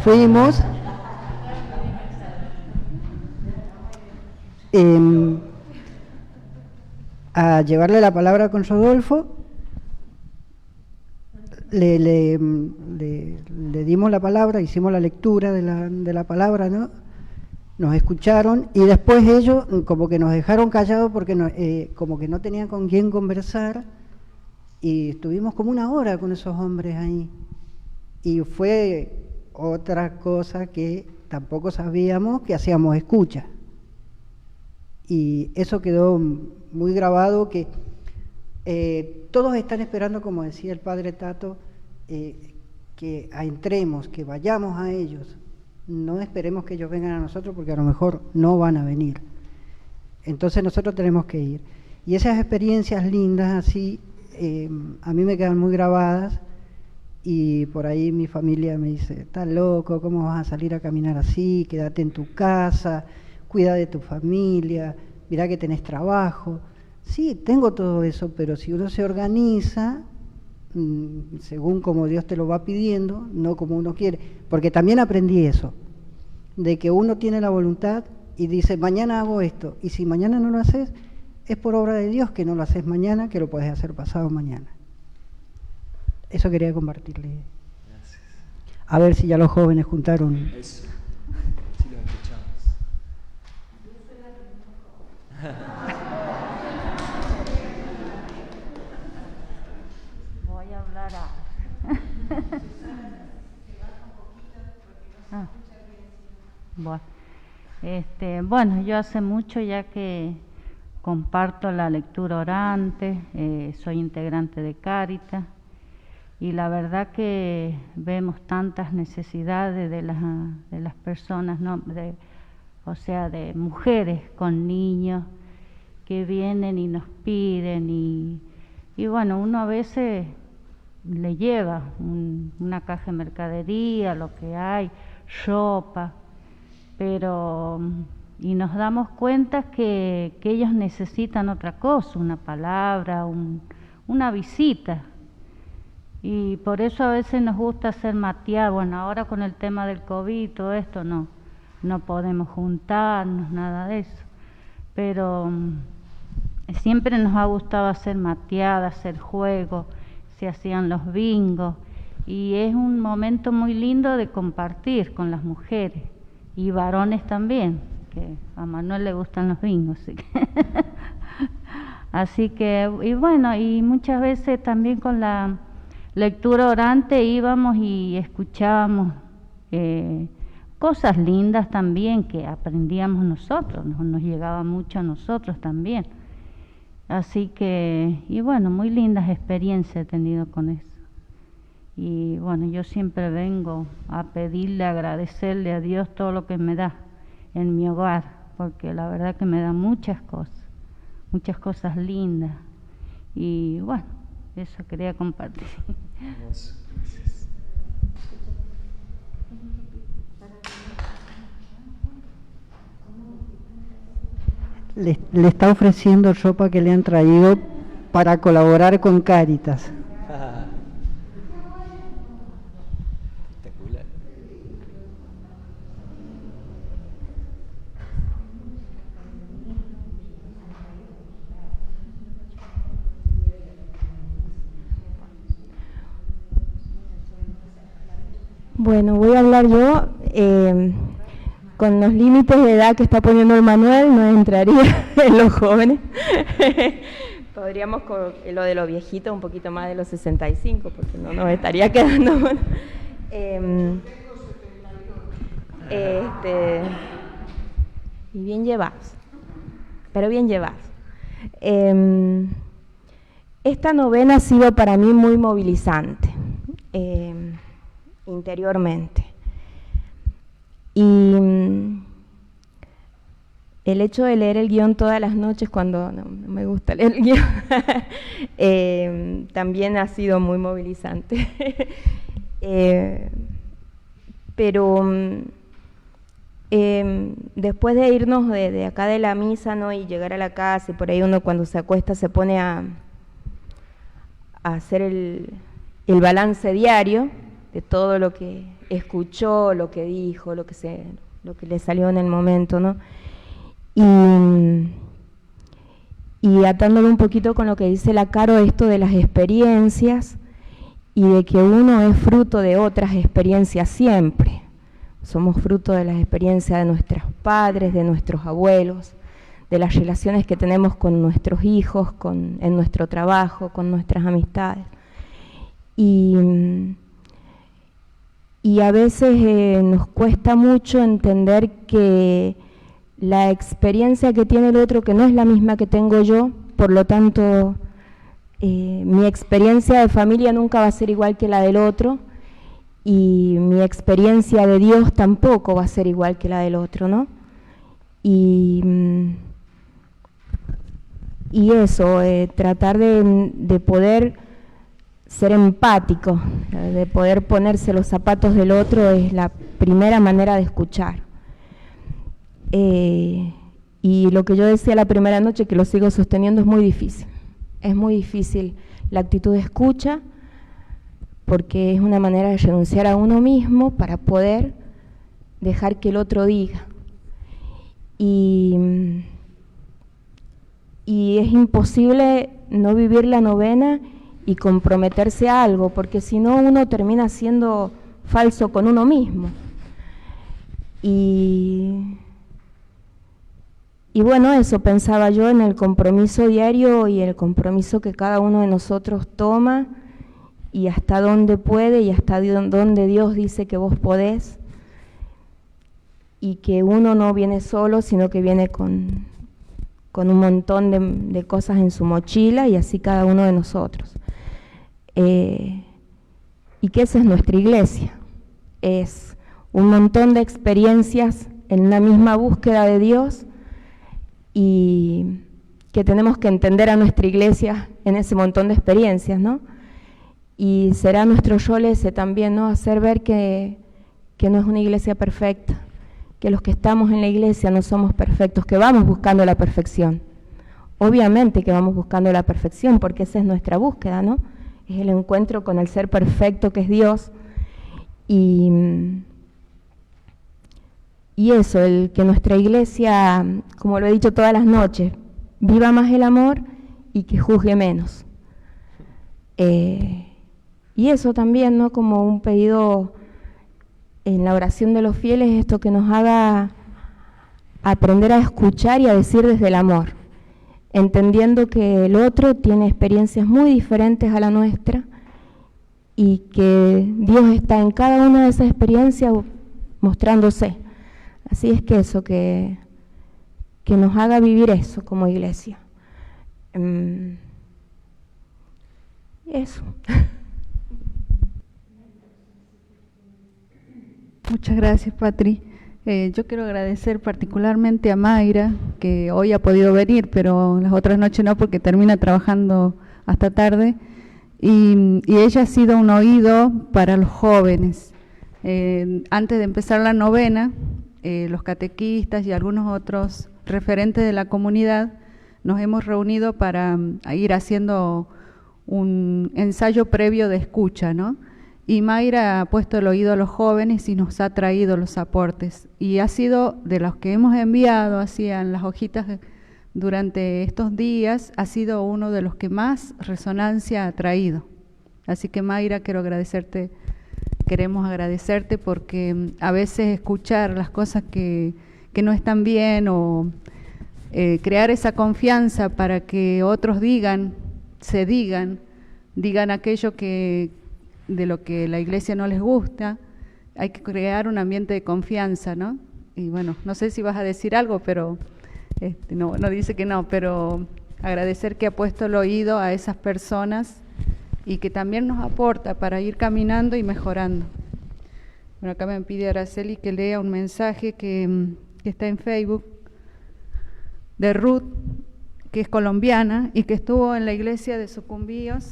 Fuimos a llevarle la palabra con Rodolfo, le dimos la palabra, hicimos la lectura de la palabra, ¿no? Nos escucharon y después ellos como que nos dejaron callados porque como que no tenían con quién conversar, y estuvimos como una hora con esos hombres ahí. Y fue otra cosa que tampoco sabíamos, que hacíamos escucha. Y eso quedó muy grabado, que todos están esperando, como decía el padre Tato, que entremos, que vayamos a ellos. No esperemos que ellos vengan a nosotros, porque a lo mejor no van a venir. Entonces nosotros tenemos que ir. Y esas experiencias lindas así, a mí me quedan muy grabadas, y por ahí mi familia me dice: estás loco, ¿cómo vas a salir a caminar así? Quédate en tu casa, cuida de tu familia, mirá que tenés trabajo. Sí, tengo todo eso, pero si uno se organiza, según como Dios te lo va pidiendo, no como uno quiere. Porque también aprendí eso, de que uno tiene la voluntad y dice: mañana hago esto, y si mañana no lo haces, es por obra de Dios que no lo haces mañana, que lo podés hacer pasado mañana. Eso quería compartirle. Gracias. A ver si ya los jóvenes juntaron. Eso. Sí, lo escuchamos. Voy a hablar Bueno, yo hace mucho ya que comparto la lectura orante, soy integrante de Cáritas, y la verdad que vemos tantas necesidades de las personas, ¿no? O sea, de mujeres con niños que vienen y nos piden, y bueno, uno a veces le lleva una caja de mercadería, lo que hay, ropa, pero y nos damos cuenta que ellos necesitan otra cosa, una palabra, una visita. Y por eso a veces nos gusta hacer matear. Bueno, ahora con el tema del COVID y todo esto no podemos juntarnos, nada de eso. Pero siempre nos ha gustado hacer mateadas, hacer juegos, se hacían los bingos. Y es un momento muy lindo de compartir con las mujeres y varones también, que a Manuel le gustan los bingos. Así que, y bueno, y muchas veces también con la lectura orante íbamos y escuchábamos cosas lindas también que aprendíamos nosotros, nos llegaba mucho a nosotros también. Así que, y bueno, muy lindas experiencias he tenido con eso. Y bueno, yo siempre vengo a pedirle, agradecerle a Dios todo lo que me da en mi hogar, porque la verdad que me da muchas cosas lindas. Y bueno, eso quería compartir. Hermoso. Le está ofreciendo ropa que le han traído para colaborar con Cáritas. Espectacular. Bueno, voy a hablar yo. Con los límites de edad que está poniendo el Manuel, no entraría en los jóvenes. Podríamos con lo de los viejitos, un poquito más de los 65, porque no nos estaría quedando. Y bien llevados, pero bien llevados. Esta novena ha sido para mí muy movilizante, interiormente. Y el hecho de leer el guión todas las noches cuando no me gusta leer el guión, también ha sido muy movilizante. Pero después de irnos de acá de la misa, ¿no?, y llegar a la casa, y por ahí uno cuando se acuesta se pone a hacer el balance diario de todo lo que escuchó, lo que dijo, lo que le salió en el momento, ¿no? Y atándolo un poquito con lo que dice la Caro, esto de las experiencias y de que uno es fruto de otras experiencias siempre. Somos fruto de las experiencias de nuestros padres, de nuestros abuelos, de las relaciones que tenemos con nuestros hijos, en nuestro trabajo, con nuestras amistades. Y a veces nos cuesta mucho entender que la experiencia que tiene el otro, que no es la misma que tengo yo, por lo tanto, mi experiencia de familia nunca va a ser igual que la del otro, y mi experiencia de Dios tampoco va a ser igual que la del otro, ¿no? Y eso, tratar de poder ser empático, de poder ponerse los zapatos del otro, es la primera manera de escuchar. Y lo que yo decía la primera noche, que lo sigo sosteniendo, es muy difícil. Es muy difícil la actitud de escucha, porque es una manera de renunciar a uno mismo para poder dejar que el otro diga. Y es imposible no vivir la novena y comprometerse a algo, porque si no uno termina siendo falso con uno mismo. Y bueno, eso pensaba yo en el compromiso diario y el compromiso que cada uno de nosotros toma, y hasta dónde puede y hasta dónde Dios dice que vos podés, y que uno no viene solo, sino que viene con un montón de cosas en su mochila, y así cada uno de nosotros. Y que esa es nuestra iglesia, es un montón de experiencias en una misma búsqueda de Dios, y que tenemos que entender a nuestra iglesia en ese montón de experiencias, ¿no? Y será nuestro rol ese también, ¿no? Hacer ver que no es una iglesia perfecta, que los que estamos en la iglesia no somos perfectos, que vamos buscando la perfección. Obviamente que vamos buscando la perfección, porque esa es nuestra búsqueda, ¿no? Es el encuentro con el ser perfecto que es Dios. Y eso, el que nuestra iglesia, como lo he dicho todas las noches, viva más el amor y que juzgue menos. Y eso también, ¿no?, como un pedido en la oración de los fieles, esto que nos haga aprender a escuchar y a decir desde el amor, entendiendo que el otro tiene experiencias muy diferentes a la nuestra, y que Dios está en cada una de esas experiencias mostrándose. Así es que eso, que nos haga vivir eso como iglesia. Eso. Muchas gracias, Patri. Yo quiero agradecer particularmente a Mayra, que hoy ha podido venir, pero las otras noches no, porque termina trabajando hasta tarde, y ella ha sido un oído para los jóvenes. Antes de empezar la novena, los catequistas y algunos otros referentes de la comunidad nos hemos reunido para ir haciendo un ensayo previo de escucha, ¿no? Y Mayra ha puesto el oído a los jóvenes y nos ha traído los aportes. Y ha sido de los que hemos enviado así en las hojitas durante estos días, ha sido uno de los que más resonancia ha traído. Así que Mayra, queremos agradecerte porque a veces escuchar las cosas que no están bien o crear esa confianza para que otros digan aquello que de lo que la iglesia no les gusta, hay que crear un ambiente de confianza, ¿no? Y bueno, no sé si vas a decir algo, pero no dice que no, pero agradecer que ha puesto el oído a esas personas y que también nos aporta para ir caminando y mejorando. Bueno, acá me pide Araceli que lea un mensaje que está en Facebook de Ruth, que es colombiana y que estuvo en la iglesia de Sucumbíos.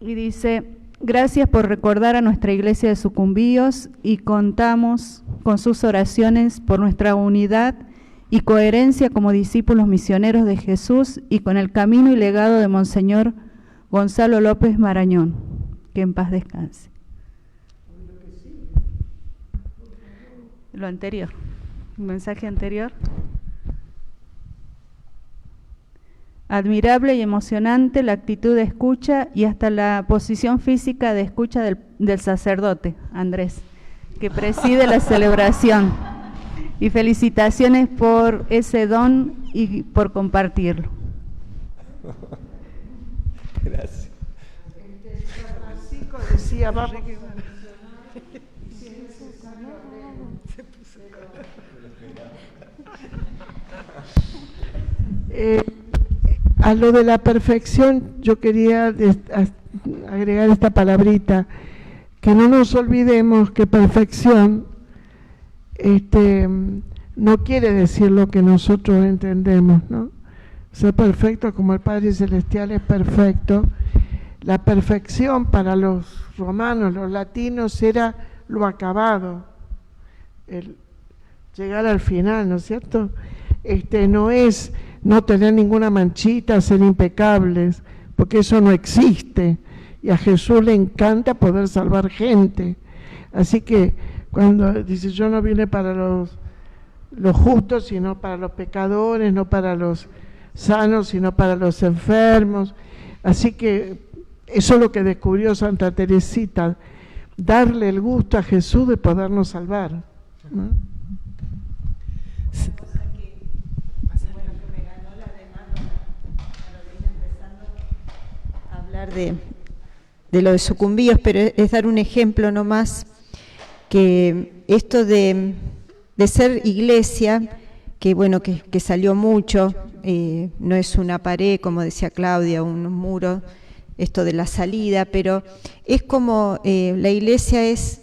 Y dice: gracias por recordar a nuestra iglesia de Sucumbíos y contamos con sus oraciones por nuestra unidad y coherencia como discípulos misioneros de Jesús y con el camino y legado de Monseñor Gonzalo López Marañón, que en paz descanse. Lo anterior, un mensaje anterior. Admirable y emocionante la actitud de escucha y hasta la posición física de escucha del sacerdote, Andrés, que preside la celebración. Y felicitaciones por ese don y por compartirlo. Gracias. Francisco decía, vamos. A lo de la perfección, yo quería agregar esta palabrita, que no nos olvidemos que perfección no quiere decir lo que nosotros entendemos, ¿no? Ser perfecto como el Padre Celestial es perfecto. La perfección para los romanos, los latinos, era lo acabado, el llegar al final, ¿no es cierto? No es no tener ninguna manchita, ser impecables, porque eso no existe, y a Jesús le encanta poder salvar gente. Así que cuando dice: yo no vine para los justos, sino para los pecadores, no para los sanos, sino para los enfermos. Así que eso es lo que descubrió Santa Teresita, darle el gusto a Jesús de podernos salvar, ¿no? De lo de Sucumbíos, pero es dar un ejemplo nomás, que esto de ser iglesia, que bueno, que salió mucho, no es una pared, como decía Claudia, un muro, esto de la salida, pero es como la iglesia es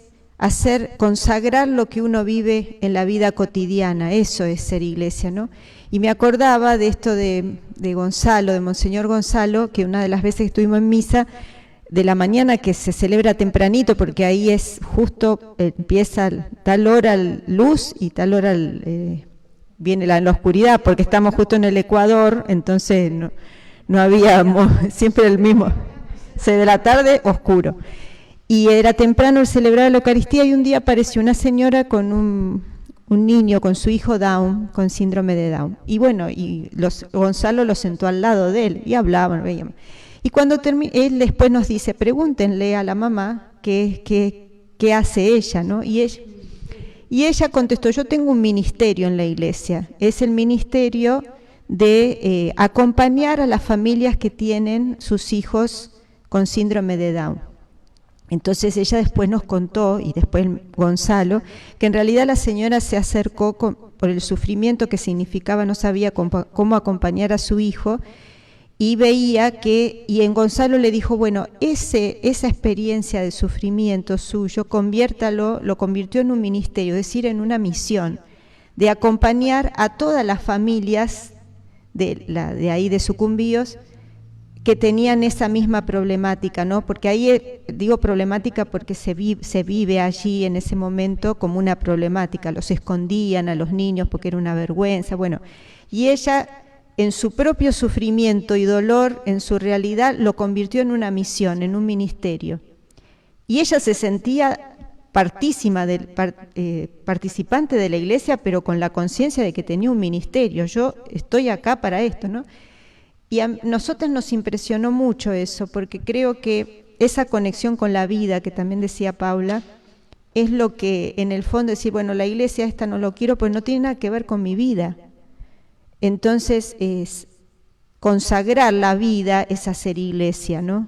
consagrar lo que uno vive en la vida cotidiana, eso es ser iglesia, ¿no? Y me acordaba de esto de Gonzalo, de Monseñor Gonzalo, que una de las veces que estuvimos en misa, de la mañana, que se celebra tempranito, porque ahí es justo, empieza tal hora luz y tal hora viene la oscuridad, porque estamos justo en el Ecuador, entonces no habíamos, siempre el mismo, 6 de la tarde, oscuro. Y era temprano el celebrar la Eucaristía y un día apareció una señora con un niño, con su hijo Down, con síndrome de Down. Y bueno, Gonzalo lo sentó al lado de él y hablaban, veíamos. Y cuando él después nos dice: pregúntenle a la mamá qué hace ella, ¿no? Y ella contestó: yo tengo un ministerio en la iglesia, es el ministerio de acompañar a las familias que tienen sus hijos con síndrome de Down. Entonces ella después nos contó, y después Gonzalo, que en realidad la señora se acercó por el sufrimiento que significaba, no sabía cómo acompañar a su hijo, y veía y en Gonzalo le dijo: bueno, esa experiencia de sufrimiento suyo, lo convirtió en un ministerio, es decir, en una misión, de acompañar a todas las familias de ahí de Sucumbíos, que tenían esa misma problemática, ¿no? Porque ahí digo problemática porque se vive allí en ese momento como una problemática, los escondían a los niños porque era una vergüenza, bueno, y ella en su propio sufrimiento y dolor, en su realidad, lo convirtió en una misión, en un ministerio. Y ella se sentía participante de la iglesia, pero con la conciencia de que tenía un ministerio. Yo estoy acá para esto, ¿no? Y a nosotros nos impresionó mucho eso, porque creo que esa conexión con la vida, que también decía Paula, es lo que en el fondo decir, bueno, la iglesia esta no lo quiero, pues no tiene nada que ver con mi vida. Entonces, consagrar la vida es hacer iglesia, ¿no?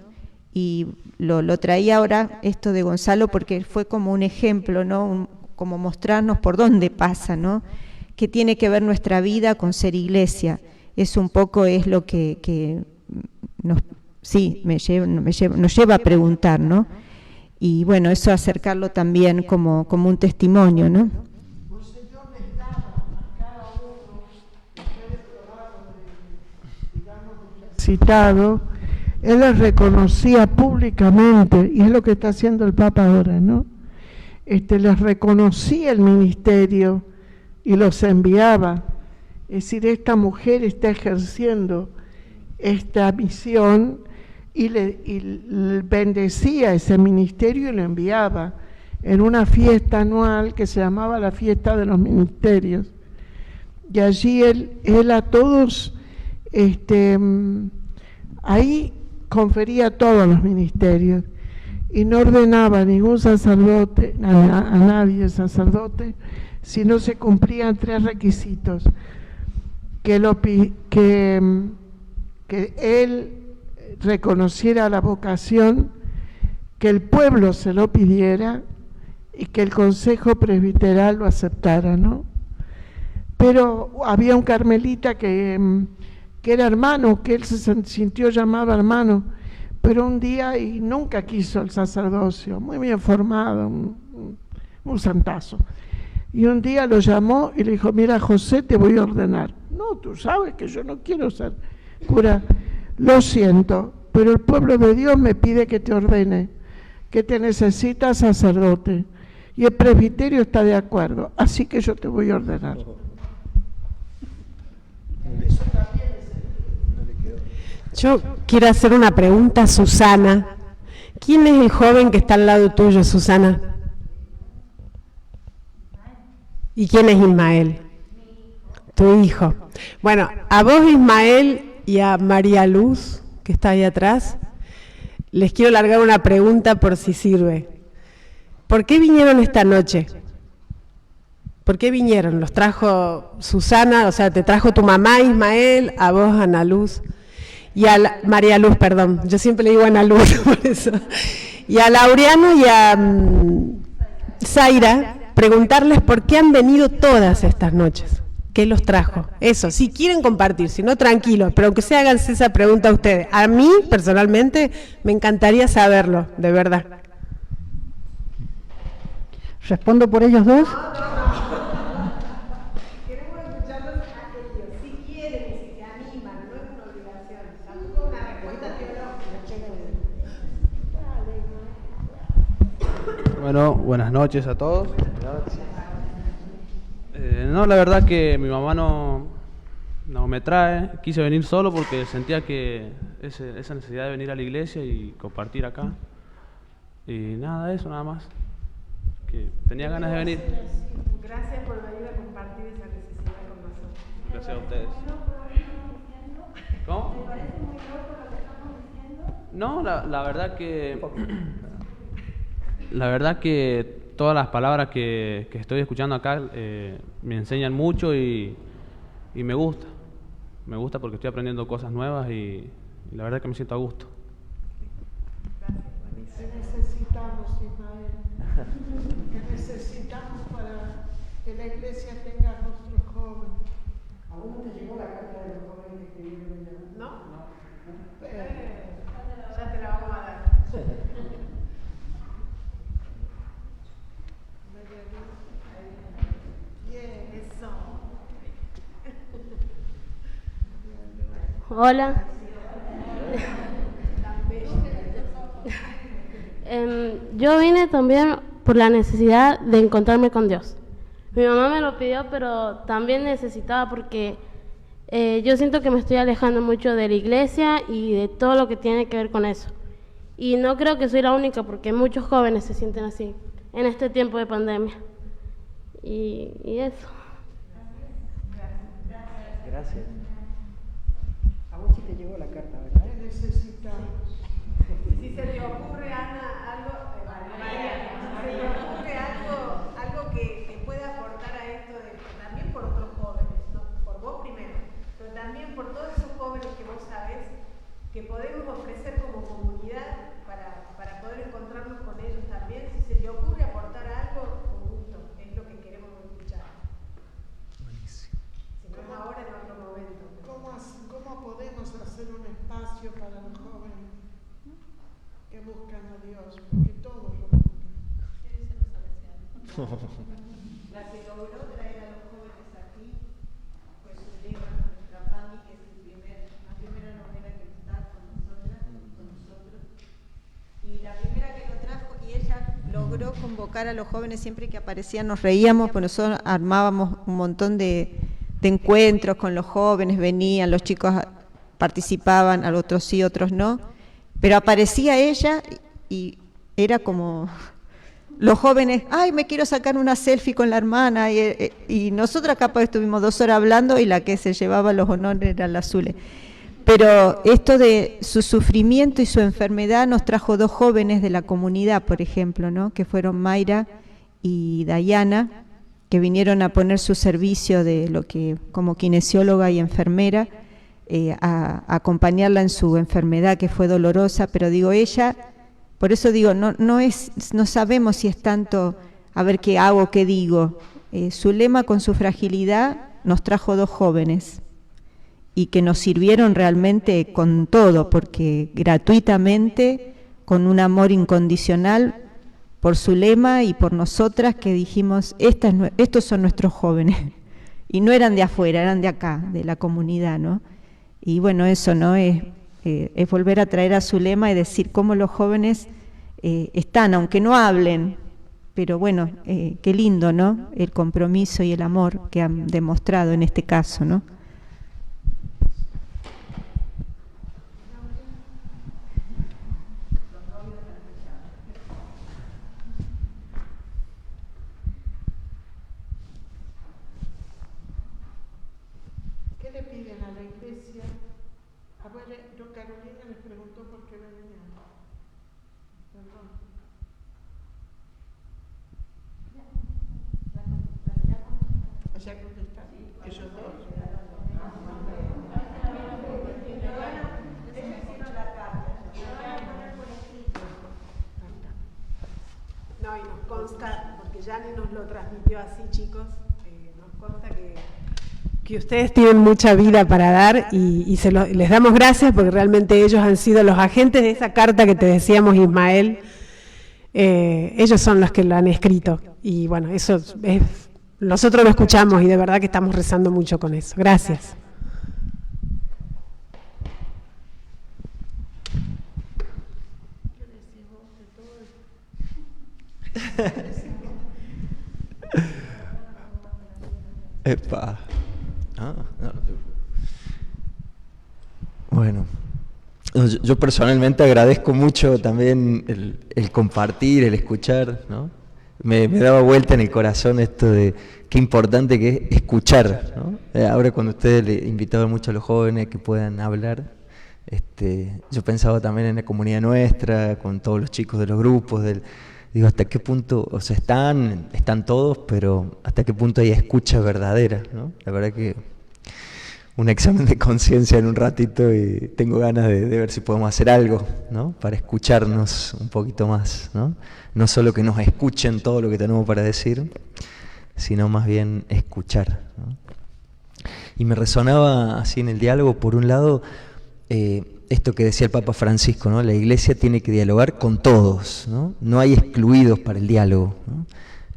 Y lo traía ahora esto de Gonzalo porque fue como un ejemplo, ¿no? Como mostrarnos por dónde pasa, ¿no? Que tiene que ver nuestra vida con ser iglesia. Es un poco es lo que nos lleva a preguntar, ¿no? Y bueno, eso acercarlo también como un testimonio, ¿no? Citado, él les reconocía públicamente, y es lo que está haciendo el Papa ahora, ¿no? Les reconocía el ministerio y los enviaba. Es decir, esta mujer está ejerciendo esta misión y bendecía ese ministerio y lo enviaba en una fiesta anual que se llamaba la Fiesta de los Ministerios. Y allí él a todos, ahí confería todos los ministerios y no ordenaba a ningún sacerdote, a nadie sacerdote, si no se cumplían 3 requisitos. Que él reconociera la vocación, que el pueblo se lo pidiera y que el consejo presbiteral lo aceptara, ¿no? Pero había un carmelita que era hermano, que él se sintió llamado hermano, pero un día y nunca quiso el sacerdocio, muy bien formado, un santazo. Y un día lo llamó y le dijo, mira José, te voy a ordenar. No, tú sabes que yo no quiero ser cura. Lo siento, pero el pueblo de Dios me pide que te ordene, que te necesita sacerdote. Y el presbiterio está de acuerdo, así que yo te voy a ordenar. Yo quiero hacer una pregunta a Susana. ¿Quién es el joven que está al lado tuyo, Susana? ¿Y quién es Ismael? Tu hijo. Bueno, a vos, Ismael, y a María Luz, que está ahí atrás, les quiero largar una pregunta por si sirve. ¿Por qué vinieron esta noche? ¿Por qué vinieron? ¿Los trajo Susana? O sea, te trajo tu mamá, Ismael, a vos, Ana Luz, y a María Luz, perdón. Yo siempre le digo Ana Luz, por eso. Y a Laureano y a Zaira, preguntarles por qué han venido todas estas noches. ¿Qué los trajo? Eso, si quieren compartir, si no, tranquilos, pero aunque sea, háganse esa pregunta a ustedes. A mí, personalmente, me encantaría saberlo, de verdad. ¿Respondo por ellos dos? Queremos escucharlos a ellos, si quieren y si se animan, no es una obligación, tampoco una respuesta teológica. Bueno, buenas noches a todos. No, la verdad que mi mamá no me trae, quise venir solo porque sentía que esa necesidad de venir a la iglesia y compartir acá. Y nada, eso nada más. Que tenía ganas de venir. Gracias por venir a compartir esa necesidad con nosotros. Gracias a ustedes. ¿Cómo? ¿Te parece muy loco lo que estamos diciendo? No, la verdad que todas las palabras que estoy escuchando acá me enseñan mucho y me gusta. Me gusta porque estoy aprendiendo cosas nuevas y la verdad que me siento a gusto. ¿Qué necesitamos, Ismael? ¿Qué necesitamos para que la iglesia tenga a nuestros jóvenes? ¿Aún no te llegó la carta de los jóvenes que escribieron ya? No. Ya te la vamos a dar. Bien, eso. Hola. Yo vine también por la necesidad de encontrarme con Dios. Mi mamá me lo pidió, pero también necesitaba porque yo siento que me estoy alejando mucho de la iglesia y de todo lo que tiene que ver con eso. Y no creo que soy la única porque muchos jóvenes se sienten así en este tiempo de pandemia. Y eso. Gracias. A vos sí te llegó la carta, ¿verdad? Necesitamos. Si se te ocurre, Ana, algo, se te ocurre algo que pueda aportar a esto, también por otros jóvenes, ¿no? Por vos primero, pero también por todos esos jóvenes que vos sabés que podemos ofrecer como comunidad para poder encontrarnos con ellos también. Si se te ocurre aportar algo, con gusto, es lo que queremos escuchar. Buenísimo. Si no es ahora, en otro momento. ¿Cómo podemos hacer un espacio para los jóvenes que buscan a Dios? Porque todos lo buscan. La que logró traer a los jóvenes aquí fue su lema, nuestra PAMI, que es la primera novela que está con nosotros. Y la primera que lo trajo, y ella logró convocar a los jóvenes siempre que aparecían, nos reíamos, pues nosotros armábamos un montón de encuentros con los jóvenes, venían, los chicos participaban, a otros sí, otros no, pero aparecía ella y era como los jóvenes, ay, me quiero sacar una selfie con la hermana, y nosotras capaz estuvimos 2 horas hablando y la que se llevaba los honores era la Zule. Pero esto de su sufrimiento y su enfermedad nos trajo 2 jóvenes de la comunidad, por ejemplo, ¿no? Que fueron Mayra y Dayana, que vinieron a poner su servicio de lo que como kinesióloga y enfermera, a acompañarla en su enfermedad, que fue dolorosa, pero digo, ella, por eso digo, no sabemos si es tanto a ver qué hago, qué digo. Su lema, con su fragilidad, nos trajo 2 jóvenes y que nos sirvieron realmente con todo, porque gratuitamente, con un amor incondicional, por su lema y por nosotras, que dijimos, estos son nuestros jóvenes, y no eran de afuera, eran de acá, de la comunidad, ¿no? Y bueno, eso, ¿no? Es volver a traer a su lema y decir cómo los jóvenes están, aunque no hablen, pero bueno, qué lindo, ¿no? El compromiso y el amor que han demostrado en este caso, ¿no? ¿Qué le piden a la iglesia? A ver, Carolina les preguntó por qué venían. Perdón. ¿Ya contestaron? Ellos 2. No, y nos consta, porque Yani nos lo transmitió así, chicos, nos consta que ustedes tienen mucha vida para dar y les damos gracias porque realmente ellos han sido los agentes de esa carta que te decíamos, Ismael. Ellos son los que lo han escrito y bueno, eso es, nosotros lo escuchamos y de verdad que estamos rezando mucho con eso. Gracias. Epa. Bueno, yo personalmente agradezco mucho también el compartir, el escuchar, ¿no? Me daba vuelta en el corazón esto de qué importante que es escuchar, ¿no? Ahora cuando ustedes le invitaban mucho a los jóvenes que puedan hablar, yo pensaba también en la comunidad nuestra, con todos los chicos de los grupos, digo, hasta qué punto, o sea, están todos, pero hasta qué punto hay escucha verdadera, ¿no? La verdad que un examen de conciencia en un ratito y tengo ganas de ver si podemos hacer algo, ¿no? Para escucharnos un poquito más, ¿no? No solo que nos escuchen todo lo que tenemos para decir, sino más bien escuchar, ¿no? Y me resonaba así en el diálogo, por un lado, esto que decía el Papa Francisco, ¿no? La Iglesia tiene que dialogar con todos, ¿no? No hay excluidos para el diálogo, ¿no?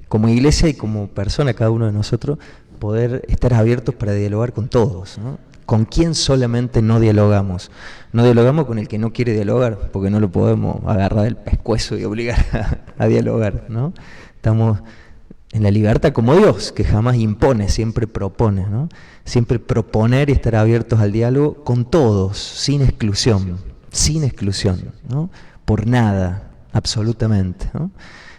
Como Iglesia y como persona, cada uno de nosotros, poder estar abiertos para dialogar con todos, ¿no? ¿Con quién solamente no dialogamos? No dialogamos con el que no quiere dialogar, porque no lo podemos agarrar del pescuezo y obligar a dialogar, ¿no? Estamos en la libertad como Dios, que jamás impone, siempre propone, ¿no? Siempre proponer y estar abiertos al diálogo con todos, sin exclusión, ¿no? Por nada, absolutamente, ¿no?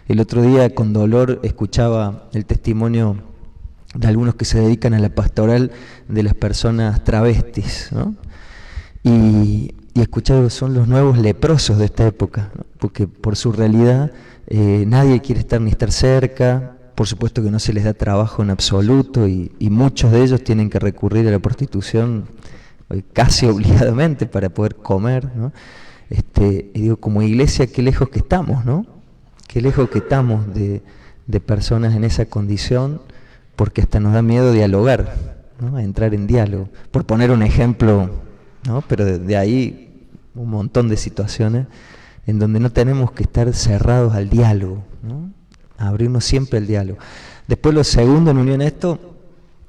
El otro día con dolor escuchaba el testimonio de algunos que se dedican a la pastoral de las personas travestis, ¿no? Y escuchaba que son los nuevos leprosos de esta época, ¿no? Porque por su realidad nadie quiere estar ni estar cerca, por supuesto que no se les da trabajo en absoluto y muchos de ellos tienen que recurrir a la prostitución casi obligadamente para poder comer, ¿no? Y digo, como iglesia, qué lejos que estamos, ¿no? Qué lejos que estamos de personas en esa condición, porque hasta nos da miedo dialogar, ¿no? Entrar en diálogo. Por poner un ejemplo, ¿no? Pero de ahí un montón de situaciones en donde no tenemos que estar cerrados al diálogo, ¿no? Abrirnos siempre al diálogo. Después lo segundo, en unión a esto,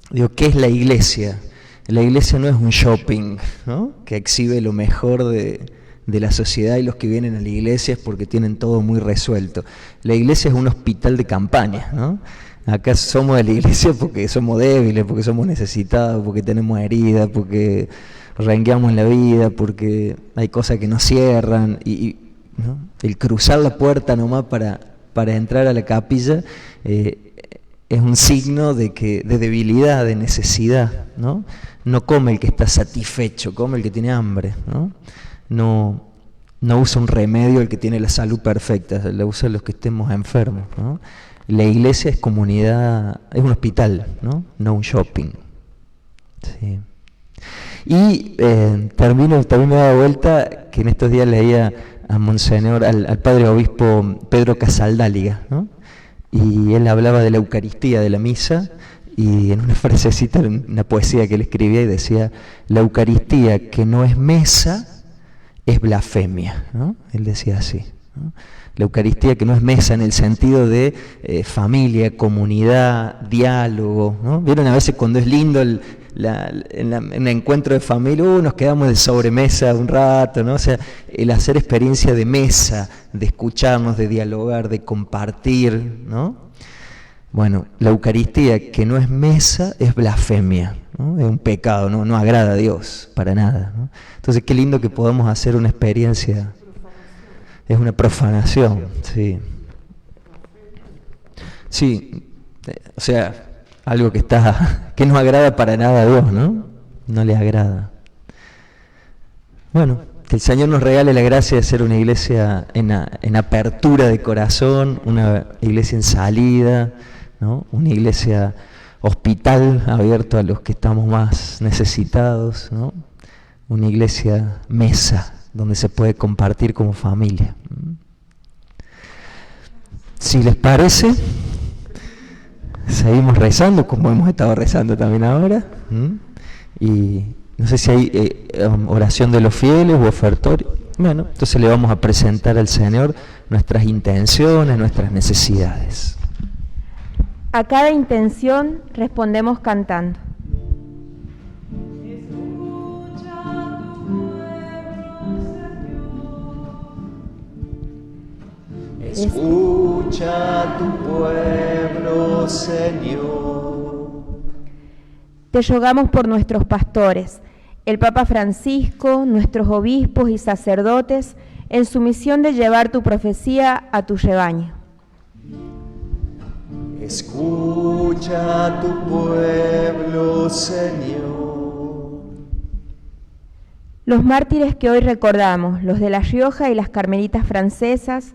digo, ¿qué es la iglesia? La iglesia no es un shopping, ¿no? Que exhibe lo mejor de la sociedad, y los que vienen a la iglesia es porque tienen todo muy resuelto. La iglesia es un hospital de campaña, ¿no? Acá somos de la iglesia porque somos débiles, porque somos necesitados, porque tenemos heridas, porque rengueamos en la vida, porque hay cosas que nos cierran, ¿no? El cruzar la puerta nomás para entrar a la capilla es un signo de debilidad, de necesidad, ¿no? No come el que está satisfecho, come el que tiene hambre, ¿no? No usa un remedio el que tiene la salud perfecta, la usa los que estemos enfermos, ¿no? La iglesia es comunidad, es un hospital, ¿no? No un shopping. Sí. Y también me da vuelta que en estos días leía a Monseñor, al padre obispo Pedro Casaldáliga, ¿no? Y él hablaba de la Eucaristía, de la misa, y en una frasecita, una poesía que él escribía, y decía: la Eucaristía que no es mesa es blasfemia, ¿no? Él decía así, ¿no? La Eucaristía que no es mesa en el sentido de familia, comunidad, diálogo, ¿no? Vieron a veces cuando es lindo en un encuentro de familia, nos quedamos de sobremesa un rato, ¿no? O sea, el hacer experiencia de mesa, de escucharnos, de dialogar, de compartir, ¿no? Bueno, la Eucaristía que no es mesa es blasfemia, ¿no? Es un pecado, no agrada a Dios para nada, ¿no? Entonces qué lindo que podamos hacer una experiencia. Es una profanación, sí. Sí, o sea, algo que no agrada para nada a Dios, ¿no? No le agrada. Bueno, que el Señor nos regale la gracia de ser una iglesia en apertura de corazón, una iglesia en salida, ¿no? Una iglesia hospital abierto a los que estamos más necesitados, ¿no? Una iglesia mesa, donde se puede compartir como familia. Si les parece, seguimos rezando como hemos estado rezando también ahora. Y no sé si hay oración de los fieles u ofertorio. Bueno, entonces le vamos a presentar al Señor nuestras intenciones, nuestras necesidades. A cada intención respondemos cantando. Escucha a tu pueblo, Señor. Te rogamos por nuestros pastores, el Papa Francisco, nuestros obispos y sacerdotes, en su misión de llevar tu profecía a tu rebaño. Escucha a tu pueblo, Señor. Los mártires que hoy recordamos, los de La Rioja y las Carmelitas francesas,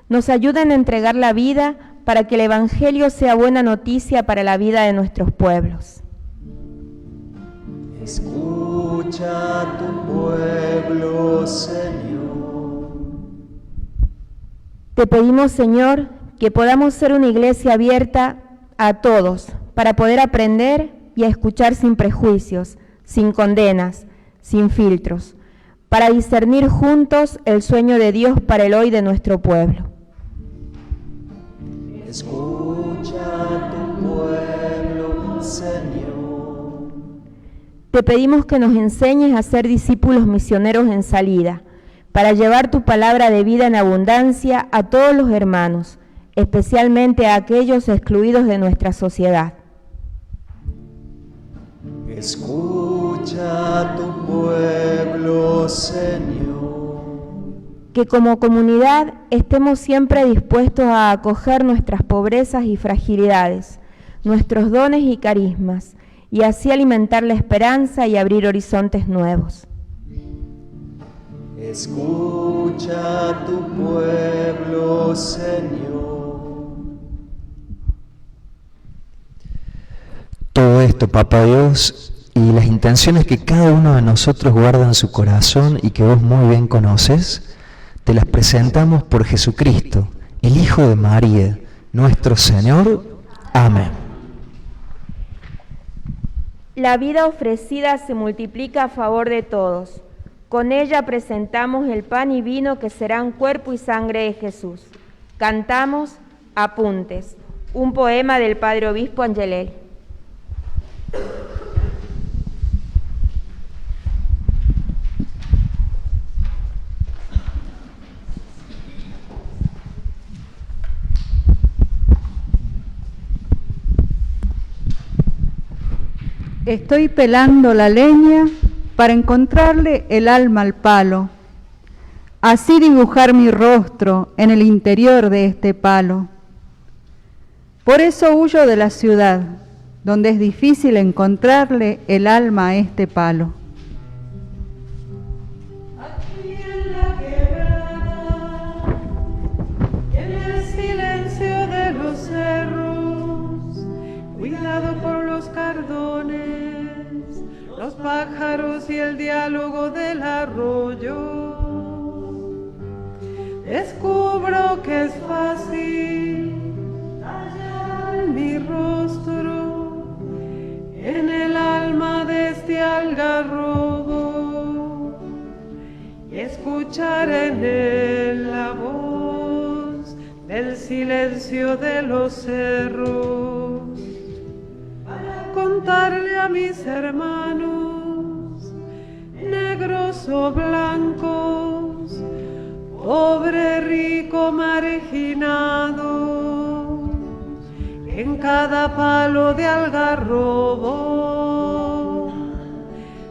nos ayudan a entregar la vida para que el Evangelio sea buena noticia para la vida de nuestros pueblos. Escucha a tu pueblo, Señor. Te pedimos, Señor, que podamos ser una iglesia abierta a todos, para poder aprender y a escuchar sin prejuicios, sin condenas, sin filtros, para discernir juntos el sueño de Dios para el hoy de nuestro pueblo. Escucha a tu pueblo, Señor. Te pedimos que nos enseñes a ser discípulos misioneros en salida, para llevar tu palabra de vida en abundancia a todos los hermanos, especialmente a aquellos excluidos de nuestra sociedad. Escucha a tu pueblo, Señor. Que como comunidad estemos siempre dispuestos a acoger nuestras pobrezas y fragilidades, nuestros dones y carismas, y así alimentar la esperanza y abrir horizontes nuevos. Escucha a tu pueblo, Señor. Todo esto, Papá Dios, y las intenciones que cada uno de nosotros guarda en su corazón y que vos muy bien conoces, te las presentamos por Jesucristo, el Hijo de María, nuestro Señor. Amén. La vida ofrecida se multiplica a favor de todos. Con ella presentamos el pan y vino que serán cuerpo y sangre de Jesús. Cantamos Apuntes, un poema del Padre Obispo Angelelli. Estoy pelando la leña para encontrarle el alma al palo, así dibujar mi rostro en el interior de este palo. Por eso huyo de la ciudad, donde es difícil encontrarle el alma a este palo. Aquí en la quebrada, en el silencio de los cerros, cuidado por los cardones, los pájaros y el diálogo del arroyo, descubro que es fácil tallar mi rostro en el alma de este algarrobo y escuchar en él la voz del silencio de los cerros, para contarle a mis hermanos, negros o blancos, pobre, rico, marginado, en cada palo de algarrobo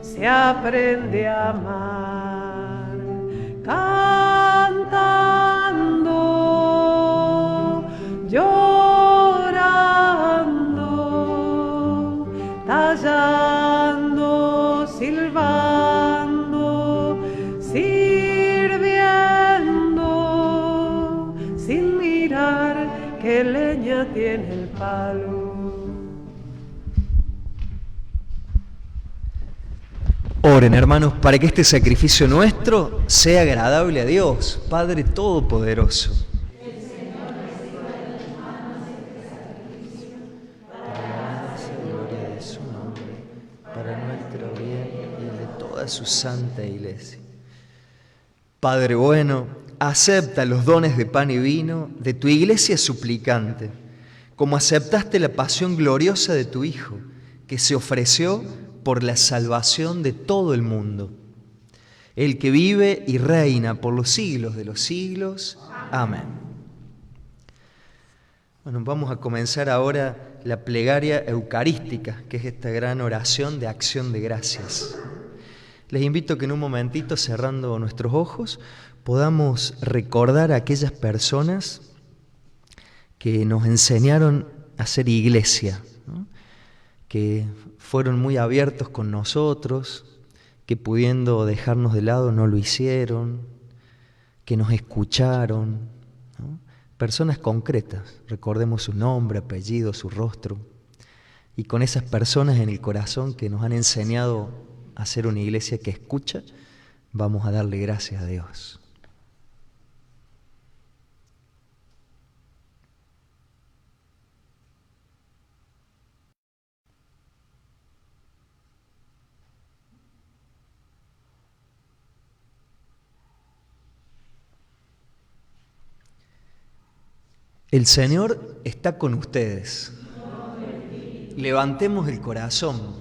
se aprende a amar, cantando, llorando, tallando, silbando, sirviendo, sin mirar qué leña tiene el palo. Oren, hermanos, para que este sacrificio nuestro sea agradable a Dios, Padre Todopoderoso. El Señor reciba de tus manos este sacrificio para la alabanza y gloria de su nombre, Para nuestro bien y el de toda su santa Iglesia. Padre bueno, acepta los dones de pan y vino de tu Iglesia suplicante, como aceptaste la pasión gloriosa de tu Hijo, que se ofreció por la salvación de todo el mundo. El que vive y reina por los siglos de los siglos. Amén. Bueno, vamos a comenzar ahora la plegaria eucarística, que es esta gran oración de acción de gracias. Les invito a que en un momentito, cerrando nuestros ojos, podamos recordar a aquellas personas que nos enseñaron a ser iglesia, ¿no? Que fueron muy abiertos con nosotros, que pudiendo dejarnos de lado no lo hicieron, que nos escucharon, ¿no? Personas concretas, recordemos su nombre, apellido, su rostro, y con esas personas en el corazón que nos han enseñado a ser una iglesia que escucha, vamos a darle gracias a Dios. El Señor está con ustedes. Levantemos el corazón.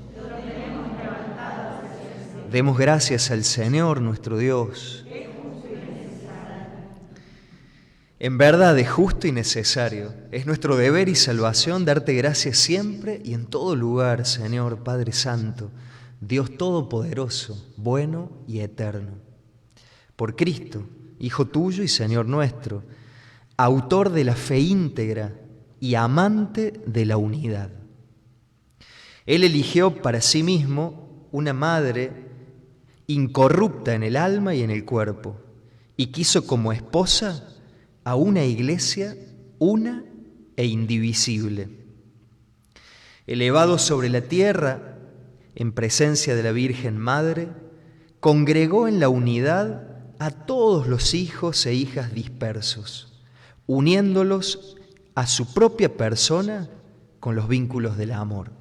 Demos gracias al Señor nuestro Dios. En verdad es justo y necesario. Es nuestro deber y salvación darte gracias siempre y en todo lugar, Señor Padre Santo, Dios Todopoderoso, bueno y eterno. Por Cristo, Hijo tuyo y Señor nuestro, autor de la fe íntegra y amante de la unidad. Él eligió para sí mismo una madre incorrupta en el alma y en el cuerpo, y quiso como esposa a una iglesia una e indivisible. Elevado sobre la tierra, en presencia de la Virgen Madre, congregó en la unidad a todos los hijos e hijas dispersos, uniéndolos a su propia persona con los vínculos del amor.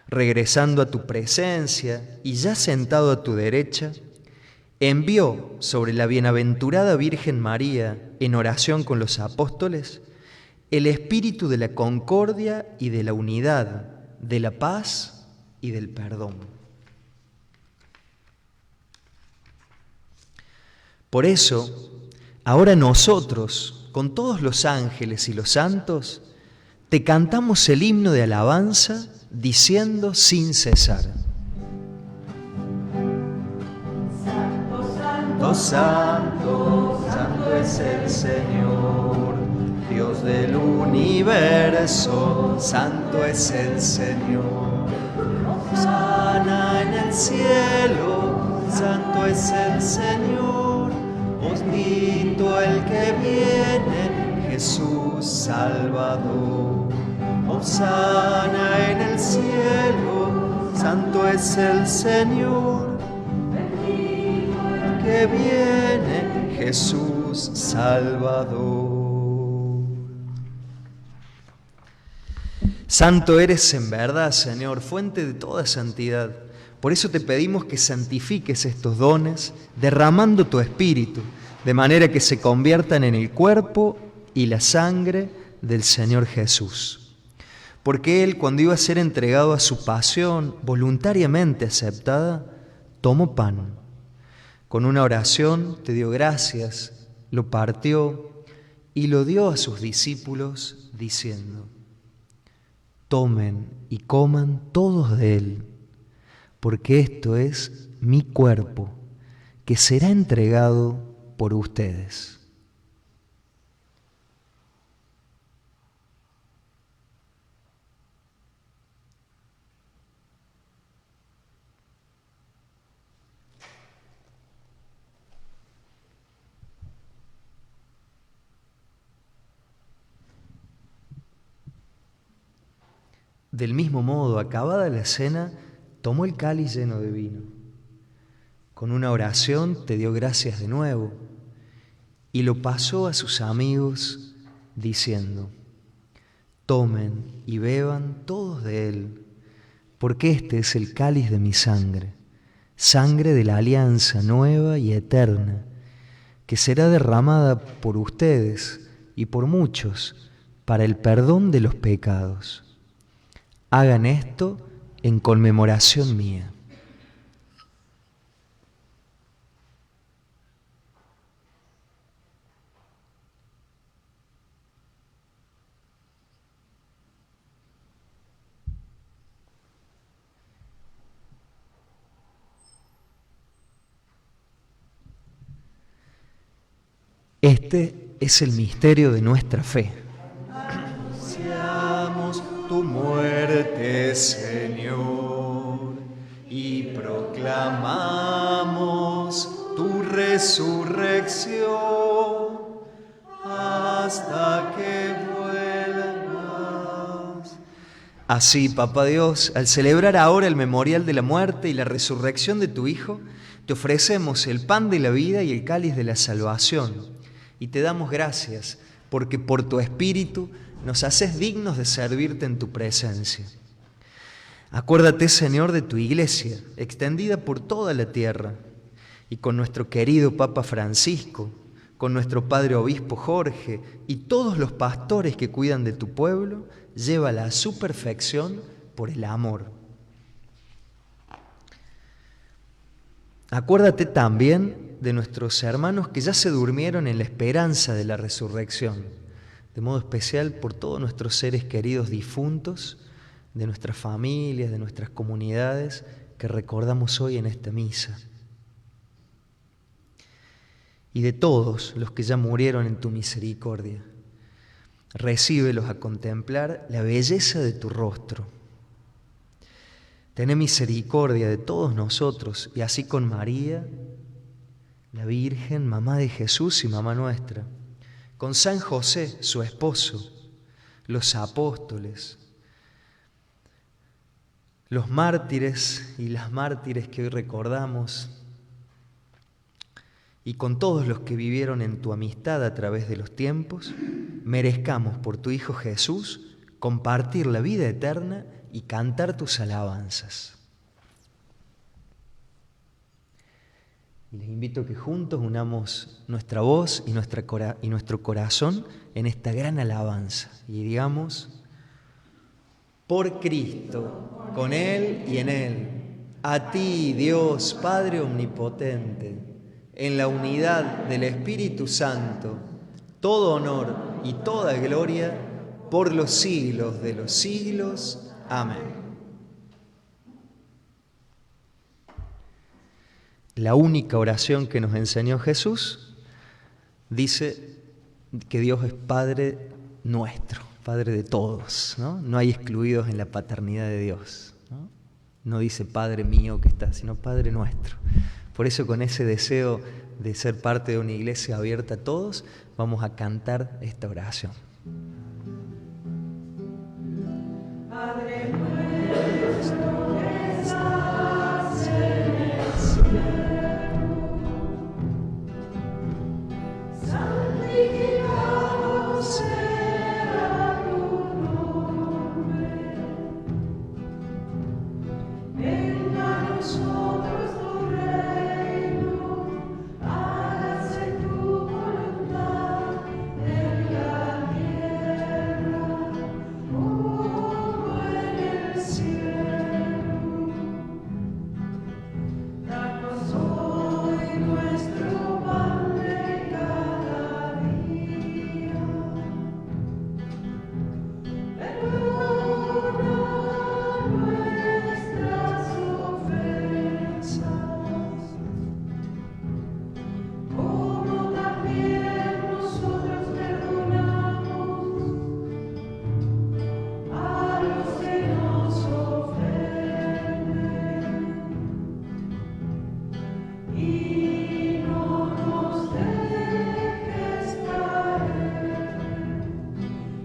Regresando a tu presencia y ya sentado a tu derecha, envió sobre la bienaventurada Virgen María, en oración con los apóstoles, el espíritu de la concordia y de la unidad, de la paz y del perdón. Por eso, ahora nosotros, con todos los ángeles y los santos, te cantamos el himno de alabanza, diciendo sin cesar: Santo, santo, santo es el Señor, Dios del universo, santo es el Señor. Hosana en el cielo, santo es el Señor, bendito el que viene, Jesús Salvador. Hosana en el cielo, santo es el Señor, bendito el que viene, Jesús Salvador. Santo eres en verdad, Señor, fuente de toda santidad. Por eso te pedimos que santifiques estos dones, derramando tu Espíritu, de manera que se conviertan en el cuerpo y la sangre del Señor Jesús. Porque Él, cuando iba a ser entregado a su pasión, voluntariamente aceptada, tomó pan. Con una oración te dio gracias, lo partió y lo dio a sus discípulos, diciendo: tomen y coman todos de él, porque esto es mi cuerpo, que será entregado por ustedes. Del mismo modo, acabada la cena, tomó el cáliz lleno de vino. Con una oración te dio gracias de nuevo y lo pasó a sus amigos diciendo: tomen y beban todos de él, porque este es el cáliz de mi sangre, sangre de la alianza nueva y eterna, que será derramada por ustedes y por muchos para el perdón de los pecados. Hagan esto en conmemoración mía. Este es el misterio de nuestra fe. Anunciamos tu muerte, Señor, y proclamamos tu resurrección hasta que vuelvas. Así, Papá Dios, al celebrar ahora el memorial de la muerte y la resurrección de tu Hijo, te ofrecemos el pan de la vida y el cáliz de la salvación, y te damos gracias porque por tu Espíritu nos haces dignos de servirte en tu presencia. Acuérdate, Señor, de tu iglesia, extendida por toda la tierra, y con nuestro querido Papa Francisco, con nuestro Padre Obispo Jorge y todos los pastores que cuidan de tu pueblo, llévala a su perfección por el amor. Acuérdate también de nuestros hermanos que ya se durmieron en la esperanza de la resurrección, de modo especial por todos nuestros seres queridos difuntos, de nuestras familias, de nuestras comunidades, que recordamos hoy en esta misa. Y de todos los que ya murieron en tu misericordia, recíbelos a contemplar la belleza de tu rostro. Ten misericordia de todos nosotros, y así con María, la Virgen, mamá de Jesús y mamá nuestra, con San José, su esposo, los apóstoles, los mártires y las mártires que hoy recordamos, y con todos los que vivieron en tu amistad a través de los tiempos, merezcamos por tu Hijo Jesús compartir la vida eterna y cantar tus alabanzas. Y les invito a que juntos unamos nuestra voz y nuestro corazón en esta gran alabanza y digamos: por Cristo, con Él y en Él, a ti, Dios Padre Omnipotente, en la unidad del Espíritu Santo, todo honor y toda gloria por los siglos de los siglos. Amén. La única oración que nos enseñó Jesús dice que Dios es Padre nuestro, Padre de todos, ¿no? No hay excluidos en la paternidad de Dios, ¿no? No dice Padre mío que está, sino Padre nuestro. Por eso, con ese deseo de ser parte de una iglesia abierta a todos, vamos a cantar esta oración. Padre nuestro que estás en el cielo, santificado sea tu nombre. Venga a nosotros tu reino, hágase tu voluntad en la tierra como en el cielo. Danos hoy nuestro pan de cada día. Perdona nuestras ofensas, como también nosotros perdonamos a los que nos ofenden. Y no nos dejes caer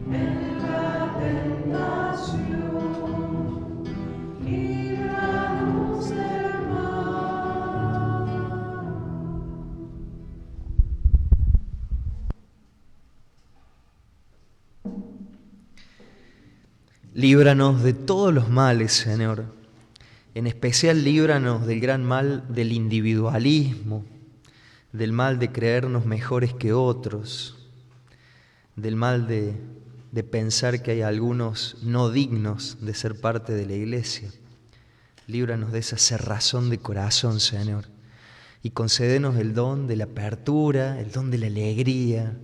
en la tentación, líbranos del mal. Líbranos de todos los males, Señor. En especial, líbranos del gran mal del individualismo, del mal de creernos mejores que otros, del mal de pensar que hay algunos no dignos de ser parte de la iglesia. Líbranos de esa cerrazón de corazón, Señor, y concédenos el don de la apertura, el don de la alegría,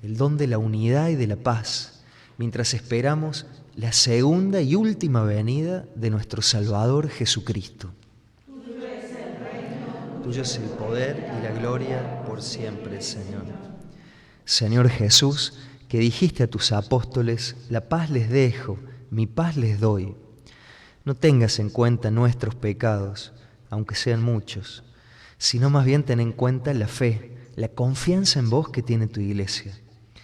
el don de la unidad y de la paz, mientras esperamos la segunda y última venida de nuestro Salvador Jesucristo. Tuyo es el poder y la gloria por siempre, Señor. Señor Jesús, que dijiste a tus apóstoles: la paz les dejo, mi paz les doy. No tengas en cuenta nuestros pecados, aunque sean muchos, sino más bien ten en cuenta la fe, la confianza en vos que tiene tu iglesia.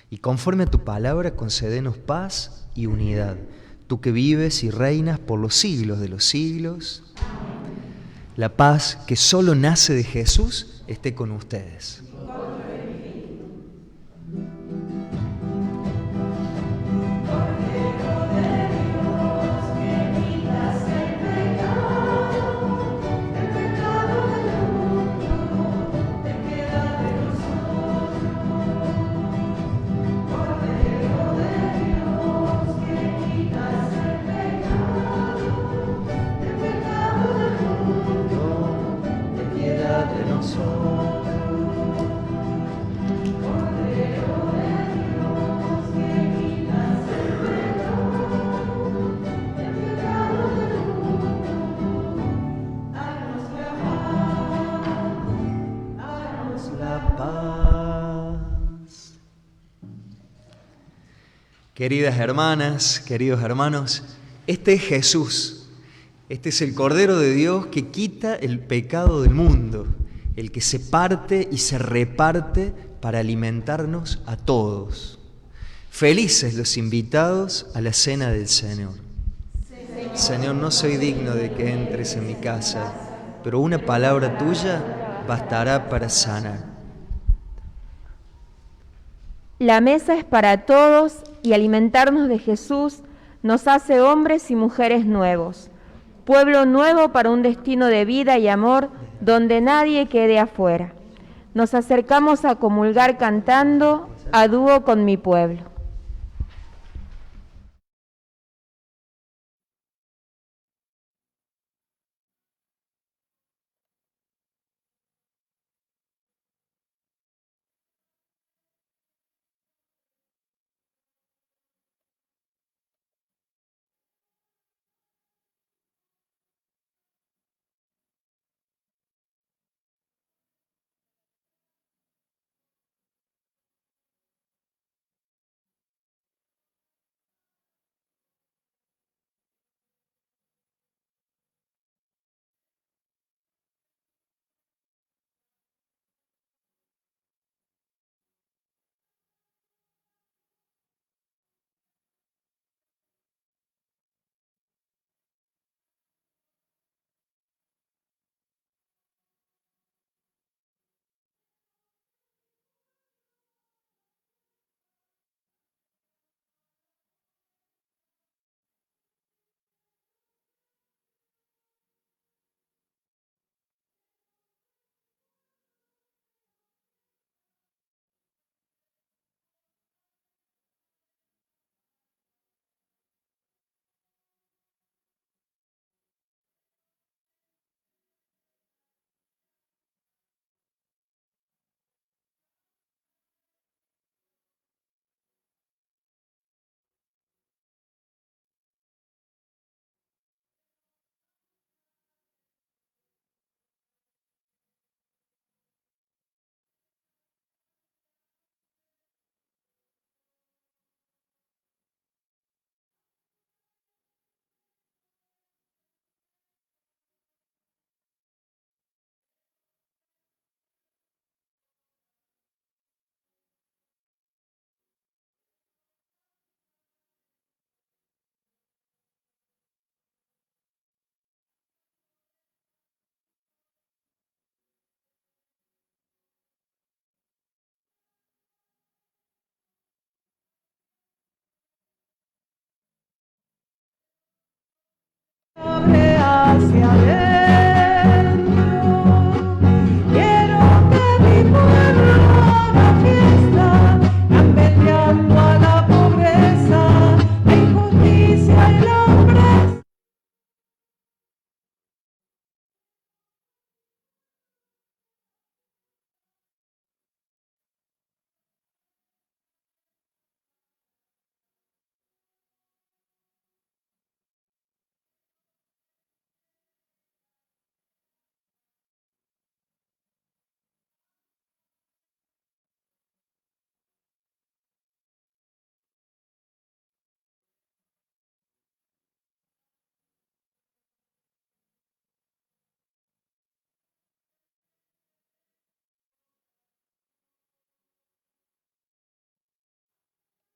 Y conforme a tu palabra, concédenos paz y unidad, tú que vives y reinas por los siglos de los siglos. La paz que solo nace de Jesús esté con ustedes. Piedad de nosotros. La paz. Queridas hermanas, queridos hermanos, este es Jesús. Este es el Cordero de Dios que quita el pecado del mundo, el que se parte y se reparte para alimentarnos a todos. Felices los invitados a la cena del Señor. Señor, no soy digno de que entres en mi casa, pero una palabra tuya bastará para sanar. La mesa es para todos y alimentarnos de Jesús nos hace hombres y mujeres nuevos, pueblo nuevo para un destino de vida y amor donde nadie quede afuera. Nos acercamos a comulgar cantando a dúo con mi pueblo. Hacia adentro, quiero que mi pueblo haga fiesta, gambeteando a la pobreza, la injusticia y la opresión.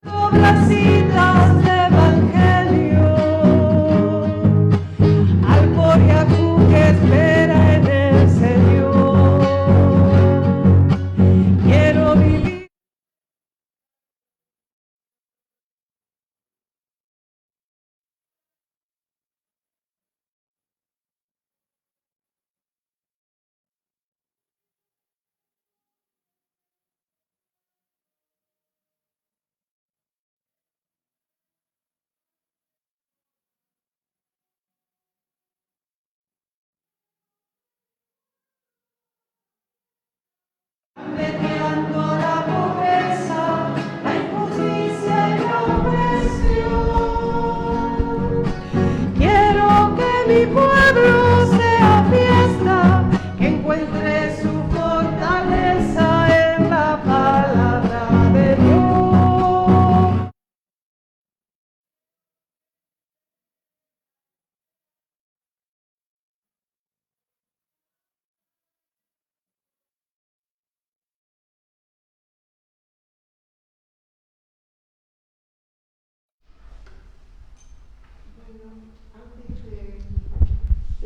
Obracitas de evangelio, al Poriacu que espera en el Señor. Quiero vivir.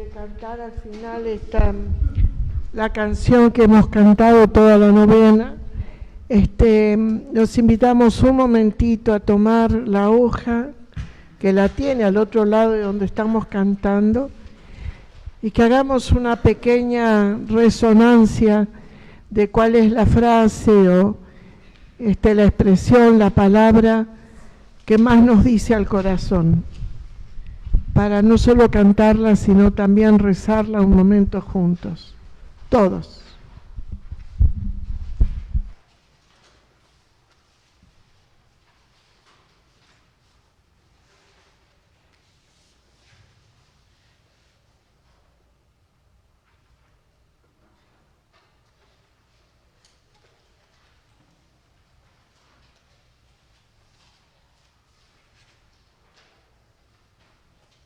cantar al final la canción que hemos cantado toda la novena. Los invitamos un momentito a tomar la hoja que la tiene al otro lado de donde estamos cantando y que hagamos una pequeña resonancia de cuál es la frase o la expresión, la palabra que más nos dice al corazón, para no solo cantarla, sino también rezarla un momento juntos, todos.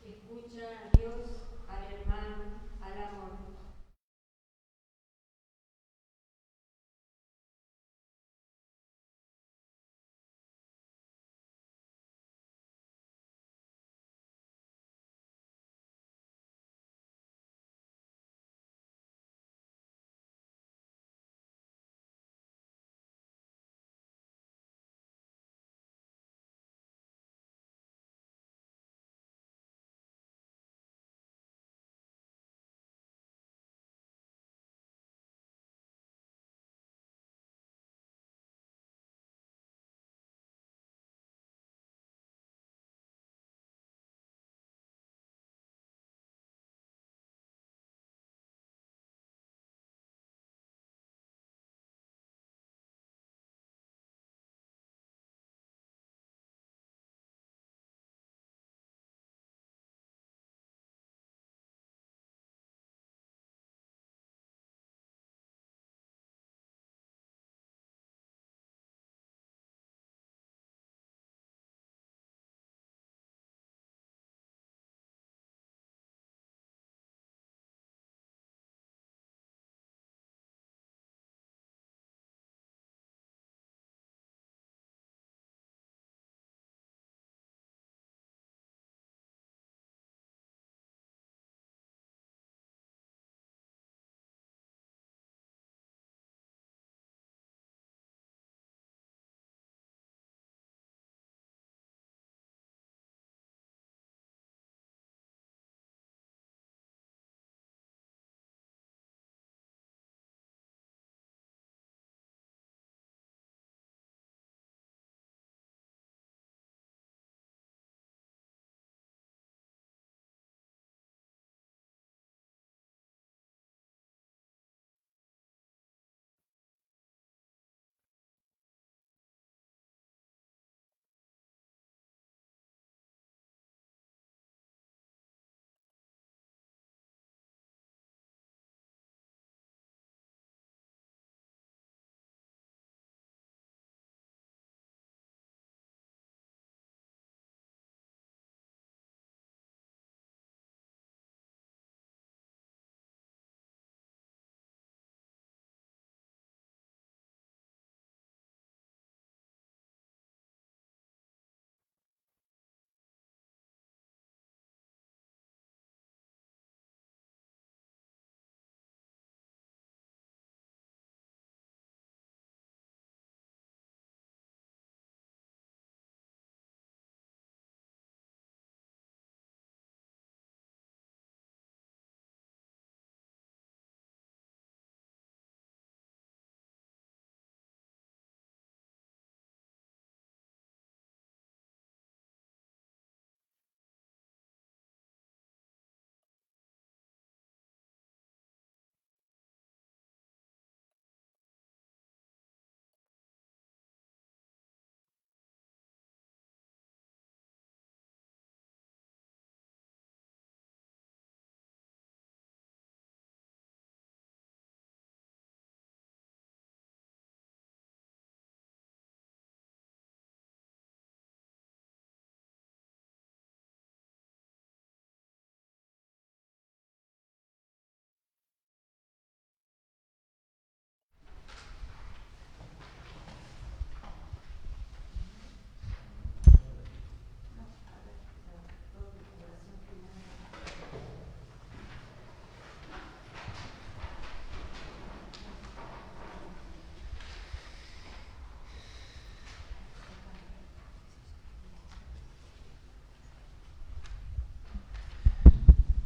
Escucha a Dios, al hermano, al amor.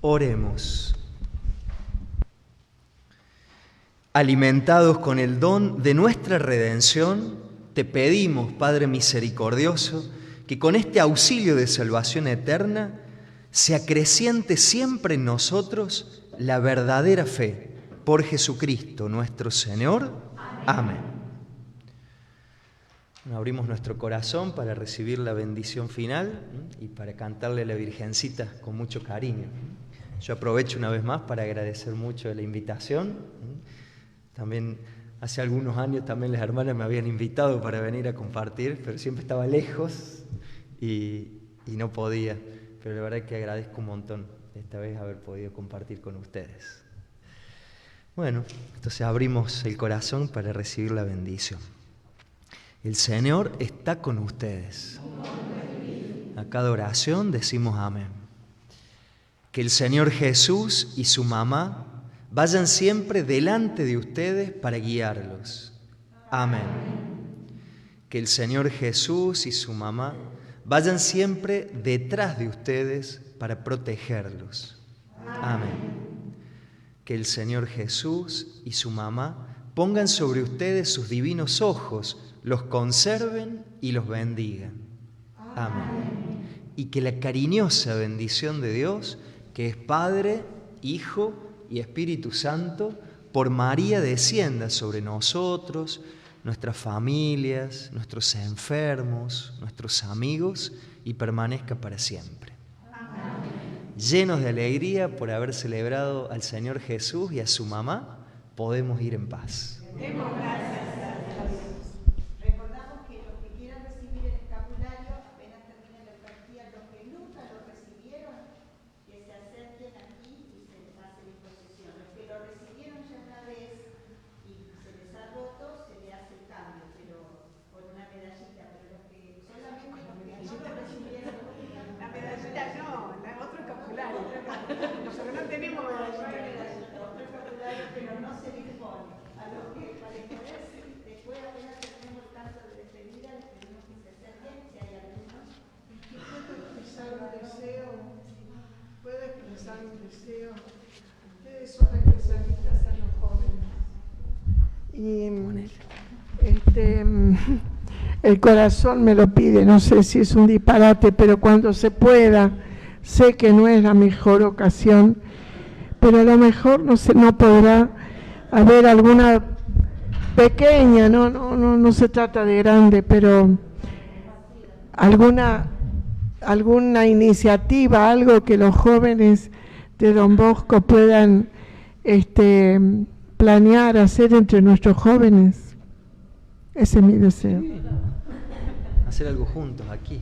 Oremos. Alimentados con el don de nuestra redención, te pedimos, Padre misericordioso, que con este auxilio de salvación eterna se acreciente siempre en nosotros la verdadera fe. Por Jesucristo nuestro Señor. Amén. Abrimos nuestro corazón para recibir la bendición final y para cantarle a la Virgencita con mucho cariño. Yo aprovecho una vez más para agradecer mucho la invitación. También hace algunos años también las hermanas me habían invitado para venir a compartir, pero siempre estaba lejos y no podía. Pero la verdad es que agradezco un montón esta vez haber podido compartir con ustedes. Bueno, entonces abrimos el corazón para recibir la bendición. El Señor está con ustedes. A cada oración decimos amén. Que el Señor Jesús y su mamá vayan siempre delante de ustedes para guiarlos. Amén. Que el Señor Jesús y su mamá vayan siempre detrás de ustedes para protegerlos. Amén. Que el Señor Jesús y su mamá pongan sobre ustedes sus divinos ojos, los conserven y los bendigan. Amén. Y que la cariñosa bendición de Dios, que es Padre, Hijo y Espíritu Santo, por María descienda sobre nosotros, nuestras familias, nuestros enfermos, nuestros amigos y permanezca para siempre. Llenos de alegría por haber celebrado al Señor Jesús y a su mamá, podemos ir en paz. Demos gracias a Dios. Recordamos que los que quieran recibir el escapulario, apenas termine la Eucaristía, los que nunca lo recibieron, que se acerquen aquí y se les hace disposición. Los que lo recibieron ya una vez y se les ha roto, se le hace el cambio, pero con una medallita. Pero los que solamente los que no lo recibieron, la medallita no, la otro escapulario. Nosotros no tenemos medallita. Otro escapulario, pero no se dispone. A los que para poder, después apenas tenemos el canto de despedida, les pedimos que se acerquen, si hay algunos. ¿Puedo expresar un deseo? ¿Puedo expresar un deseo? Ustedes son especialistas en los jóvenes. Y el corazón me lo pide, no sé si es un disparate, pero cuando se pueda, sé que no es la mejor ocasión, pero a lo mejor no podrá haber alguna pequeña, no se trata de grande, pero alguna iniciativa, algo que los jóvenes de Don Bosco puedan planear, hacer entre nuestros jóvenes. Ese es mi deseo. Hacer algo juntos aquí.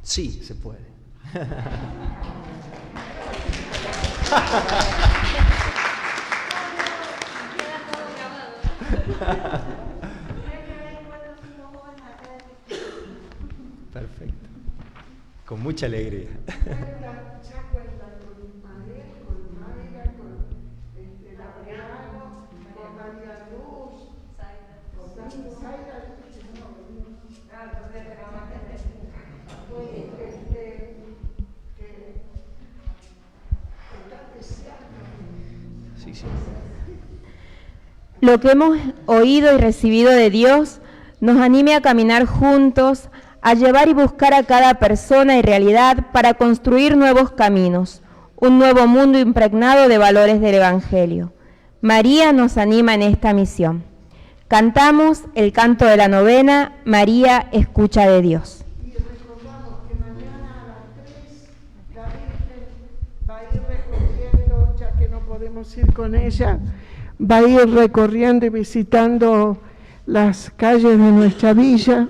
Sí, se puede. Perfecto. Con mucha alegría. Lo que hemos oído y recibido de Dios nos anime a caminar juntos, a llevar y buscar a cada persona y realidad para construir nuevos caminos, un nuevo mundo impregnado de valores del Evangelio. María nos anima en esta misión. Cantamos el canto de la novena, María, escucha de Dios. Y recordamos que mañana a las 3 la Virgen va a ir recorriendo, ya que no podemos ir con ella, va a ir recorriendo y visitando las calles de nuestra villa.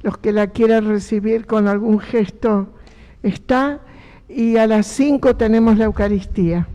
Los que la quieran recibir con algún gesto está. Y a las 5 tenemos la Eucaristía.